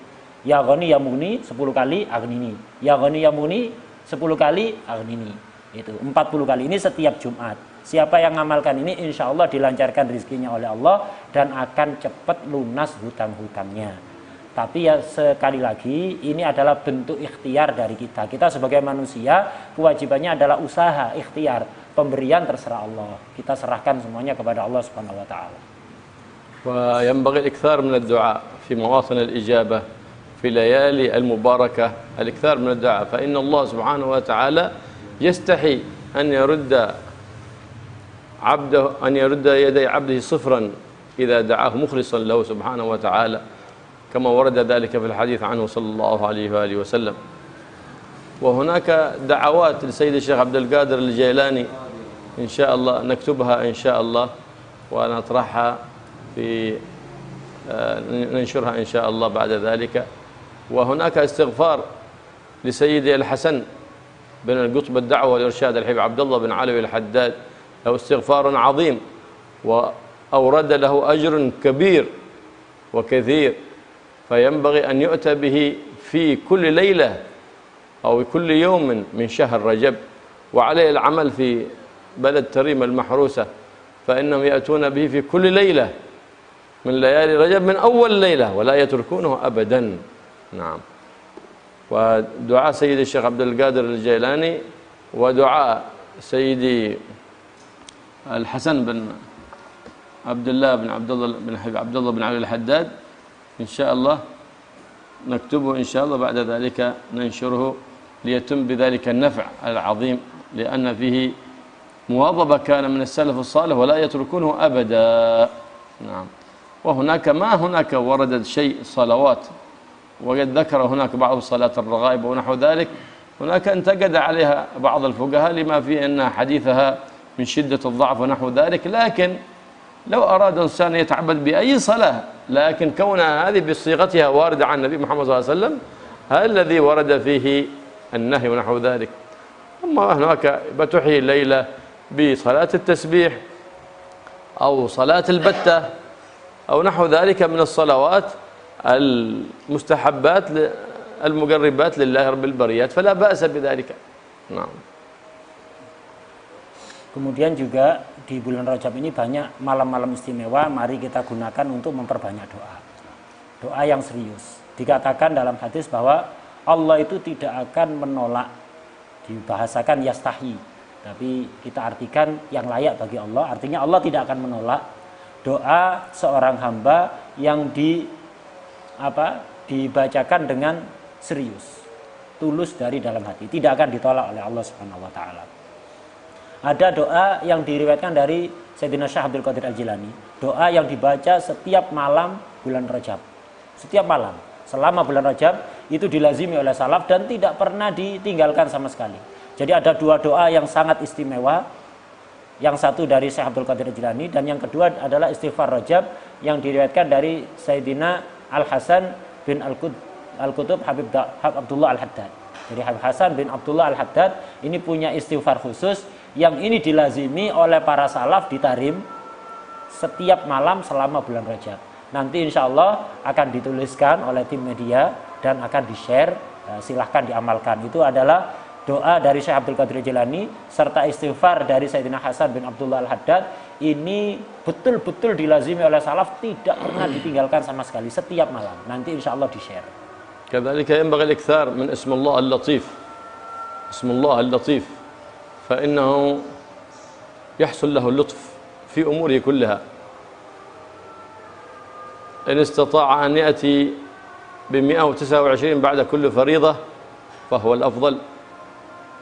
S2: Ya Ghani ya Mughni 10 kali aghnini. Ya Ghani ya Mughni 10 kali aghnini. Itu 40 kali. Ini setiap Jumat. Siapa yang mengamalkan ini insya Allah dilancarkan rizkinya oleh Allah dan akan cepat lunas hutang-hutangnya. Tapi ya sekali lagi ini adalah bentuk ikhtiar dari kita. Kita sebagai manusia kewajibannya adalah usaha, ikhtiar. Pemberian terserah Allah. Kita serahkan semuanya kepada Allah Subhanahu wa taala.
S1: وينبغي الإكثار من الدعاء في مواطن الإجابة في ليالي المباركة الإكثار من الدعاء فإن الله سبحانه وتعالى يستحي أن يرد يدي عبده صفرا إذا دعاه مخلصا له سبحانه وتعالى كما ورد ذلك في الحديث عنه صلى الله عليه وآله وسلم. وهناك دعوات لسيد الشيخ عبد القادر الجيلاني إن شاء الله نكتبها إن شاء الله ونطرحها ننشرها إن شاء الله بعد ذلك. وهناك استغفار لسيدي الحسن بن القطب الدعوة والإرشاد الحبيب عبد الله بن علوي الحداد له استغفار عظيم وأورد له أجر كبير وكثير فينبغي أن يؤتى به في كل ليلة أو كل يوم من شهر رجب وعليه العمل في بلد تريم المحروسة فإنهم يأتون به في كل ليلة من ليالي رجب من أول ليلة ولا يتركونه أبدا. نعم. ودعاء سيدي الشيخ عبد القادر الجيلاني ودعاء سيدي الحسن بن عبد الله بن علي الحداد إن شاء الله نكتبه إن شاء الله بعد ذلك ننشره ليتم بذلك النفع العظيم لأن فيه مواظبة كان من السلف الصالح ولا يتركونه أبدا. نعم. وهناك ما هناك وردت شيء صلوات وقد ذكر هناك بعض صلاة الرغائب ونحو ذلك هناك انتقد عليها بعض الفقهاء لما فيه أن حديثها من شدة الضعف ونحو ذلك لكن لو أراد إنسان يتعبد بأي صلاة لكن كونها هذه بصيغتها واردة عن النبي محمد صلى الله عليه وسلم هذا الذي ورد فيه النهي ونحو ذلك. أما هناك بتحيي الليلة بصلاة التسبيح أو صلاة البتة أو نحو ذلك من الصلوات المستحبات المقربات لله رب البريات فلا بأس بذلك. Nah.
S2: Kemudian juga di bulan Rajab ini banyak malam-malam istimewa, mari kita gunakan untuk memperbanyak doa. Doa yang serius. Dikatakan dalam hadis bahwa Allah itu tidak akan menolak, dibahasakan yastahi, tapi kita artikan yang layak bagi Allah. Artinya Allah tidak akan menolak doa seorang hamba yang dibacakan dengan serius, tulus dari dalam hati, tidak akan ditolak oleh Allah Subhanahu wa taala. Ada doa yang diriwayatkan dari Sayyidina Syekh Abdul Qadir Al-Jilani, doa yang dibaca setiap malam bulan Rajab. Setiap malam selama bulan Rajab itu dilazimi oleh salaf dan tidak pernah ditinggalkan sama sekali. Jadi ada dua doa yang sangat istimewa. Yang satu dari Syekh Abdul Qadir Al-Jilani dan yang kedua adalah istighfar Rajab yang diriwayatkan dari Sayyidina Al-Hasan bin Al-Qutub Habib Abdullah Al-Haddad. Jadi Habib Hasan bin Abdullah Al-Haddad ini punya istighfar khusus yang ini dilazimi oleh para salaf di Tarim setiap malam selama bulan Rajab. Nanti insya Allah akan dituliskan oleh tim media dan akan di-share, silahkan diamalkan. Itu adalah doa dari Syekh Abdul Qadir Jilani serta istighfar dari Sayyidina Hasan bin Abdullah Al-Haddad. Ini betul-betul dilazimi oleh salaf, tidak pernah ditinggalkan sama sekali setiap malam. Nanti insya Allah di-share.
S1: كذلك ينبغي الإكثار من اسم الله اللطيف. اسم الله اللطيف فإنه يحصل له اللطف في أموره كلها. إن استطاع أن يأتي ب129 بعد كل فريضة فهو الأفضل،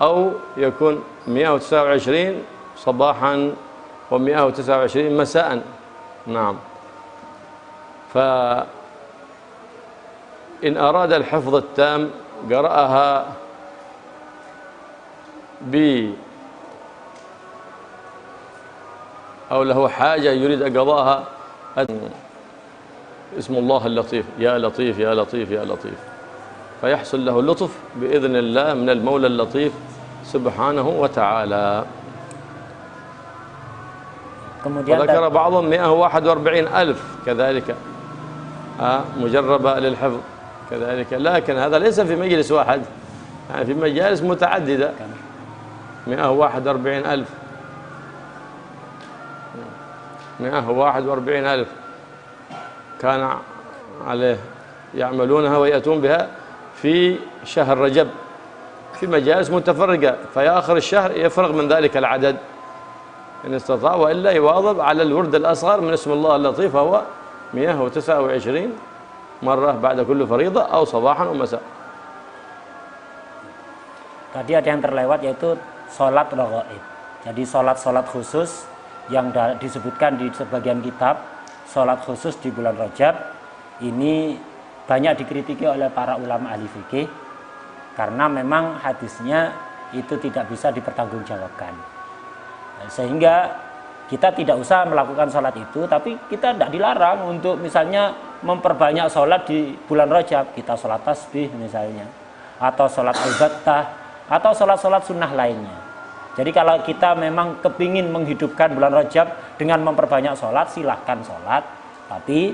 S1: أو يكون 129 صباحا و129 مساء. نعم. فإن أراد الحفظ التام قرأها أو له حاجة يريد قضاءها اسم الله اللطيف، يا لطيف يا لطيف يا لطيف، فيحصل له اللطف بإذن الله من المولى اللطيف سبحانه وتعالى. وذكر بعضهم 141,000 كذلك مجربة للحفظ كذلك، لكن هذا ليس في مجلس واحد، يعني في مجالس متعددة. 141,000 141,000 كان عليه يعملونها ويأتون بها في شهر رجب في مجالس متفرقة، في آخر الشهر يفرغ من ذلك العدد إن استطاع، وإلا يواظب على الورد الأصغر من اسم الله اللطيف، هو 129 مرة بعد كل فريضة أو صباحا ومساء.
S2: Tadi ada yang terlewat yaitu sholat raghaib. Jadi sholat khusus yang disebutkan di sebagian kitab, sholat khusus di bulan Rajab ini banyak dikritiki oleh para ulama ahli fikih karena memang hadisnya itu tidak bisa dipertanggungjawabkan, sehingga kita tidak usah melakukan sholat itu, tapi kita tidak dilarang untuk misalnya memperbanyak sholat di bulan Rajab. Kita sholat tasbih misalnya, atau sholat al-battah, atau sholat-sholat sunnah lainnya. Jadi kalau kita memang kepingin menghidupkan bulan Rajab dengan memperbanyak sholat, silahkan sholat. Tapi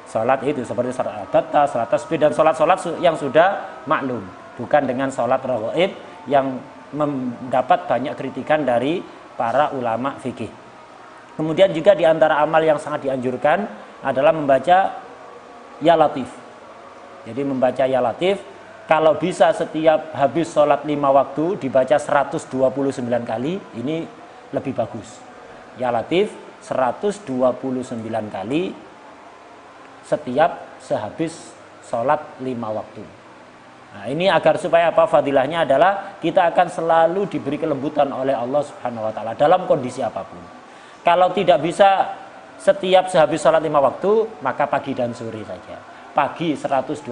S2: sholat itu seperti sholat al-battah, sholat tasbih, dan sholat-sholat yang sudah maklum, bukan dengan sholat raghaib yang mendapat banyak kritikan dari para ulama fikih. Kemudian juga di antara amal yang sangat dianjurkan adalah membaca Ya Latif. Jadi membaca Ya Latif, kalau bisa setiap habis sholat 5 waktu dibaca 129 kali, ini lebih bagus. Ya Latif 129 kali setiap sehabis sholat 5 waktu. Nah, ini agar supaya apa, fadilahnya adalah kita akan selalu diberi kelembutan oleh Allah Subhanahu wa taala dalam kondisi apapun. Kalau tidak bisa setiap sehabis sholat 5 waktu, maka pagi dan sore saja. Pagi 129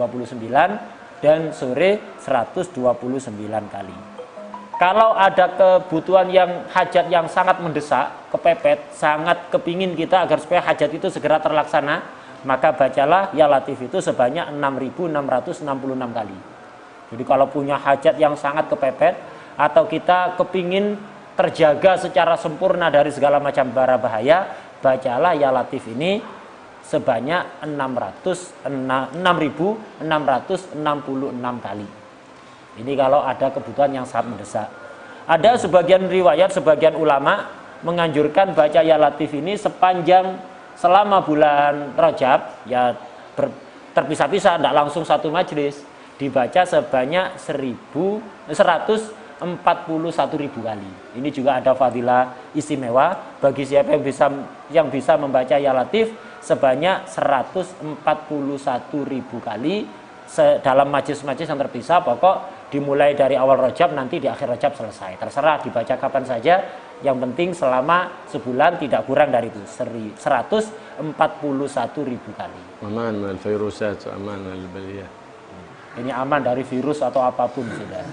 S2: dan sore 129 kali. Kalau ada kebutuhan yang hajat yang sangat mendesak, kepepet, sangat kepingin kita agar supaya hajat itu segera terlaksana, maka bacalah Ya Latif itu sebanyak 6.666 kali. Jadi kalau punya hajat yang sangat kepepet, atau kita kepingin terjaga secara sempurna dari segala macam bara bahaya, bacalah ya latif ini sebanyak 6.666 kali. Ini kalau ada kebutuhan yang sangat mendesak. Ada sebagian riwayat, sebagian ulama menganjurkan baca ya latif ini sepanjang selama bulan Rajab, ya terpisah-pisah, tidak langsung satu majelis, dibaca sebanyak 141.000 kali. Ini juga ada fadilah istimewa bagi siapa yang bisa membaca ya latif sebanyak 141.000 kali dalam majelis-majelis yang terpisah. Pokok dimulai dari awal Rajab, nanti di akhir Rajab selesai. Terserah dibaca kapan saja, yang penting selama sebulan tidak kurang dari itu, 141.000 kali.
S1: Aman min al-virusat, aman min al-baliyat.
S2: Ini aman dari virus atau apapun sudah.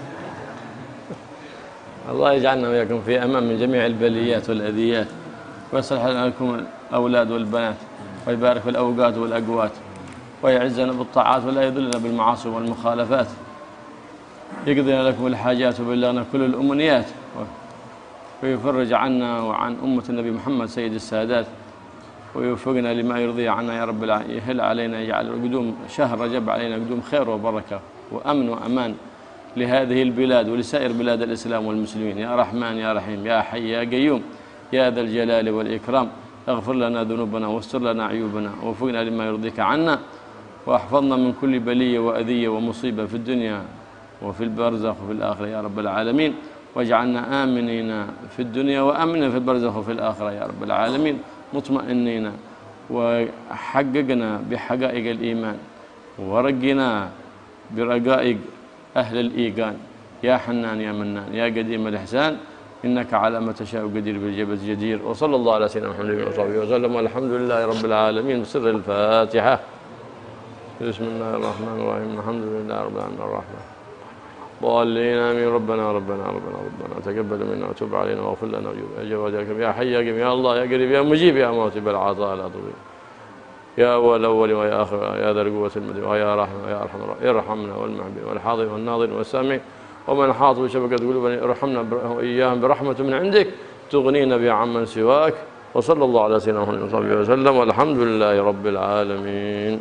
S1: الله يجعلنا وإياكم في أمان من جميع البليات والأذيات، ويصلح لكم الأولاد والبنات، ويبارك في الأوقات والأقوات، ويعزنا بالطاعات ولا يذلنا بالمعاصي والمخالفات، يقضي لكم الحاجات ويبلغنا كل الأمنيات، ويفرج عنا وعن أمة النبي محمد سيد السادات، ويوفقنا لما يرضي عنا يا رب العالمين. يهل علينا، يجعل قدوم شهر رجب علينا قدوم خير وبركة وأمن وأمان لهذه البلاد ولسائر بلاد الإسلام والمسلمين. يا رحمن يا رحيم يا حي يا قيوم يا ذا الجلال والإكرام، اغفر لنا ذنوبنا واستر لنا عيوبنا ووفقنا لما يرضيك عنا، واحفظنا من كل بلية وأذية ومصيبة في الدنيا وفي البرزخ وفي الآخرة يا رب العالمين، واجعلنا آمنين في الدنيا وأمنا في البرزخ وفي الآخرة يا رب العالمين، مطمئنين، وحققنا بحقائق الإيمان، ورقنا برقائق أهل الإيقان. يا حنان يا منان يا قديم الإحسان، إنك على ما تشاء قدير بالجبل جدير. وصلى الله على سيدنا محمد وصحبه وسلم، والحمد لله رب العالمين. بسر الفاتحة. بسم الله الرحمن الرحيم، الحمد لله رب العالمين الرحمن ضالين آمين. ربنا ربنا ربنا ربنا تقبل منا وتب علينا واغفر لنا وجوادك يا حي يا قيوم يا الله يا قريب يا مجيب يا موتي بالعطاء لا تضيع، يا أول أول ويا آخر يا ذا القوة المتين ويا رحمة ويا أرحم الراحمين، ارحمنا والمحبين والحاضر والناظر والسامع ومن حاط بشبكة قلوبنا، ارحمنا وإياهم برحمة من عندك تغنينا بها عمن سواك. وصلى الله على سيدنا محمد وصحبه وسلم، والحمد لله رب العالمين.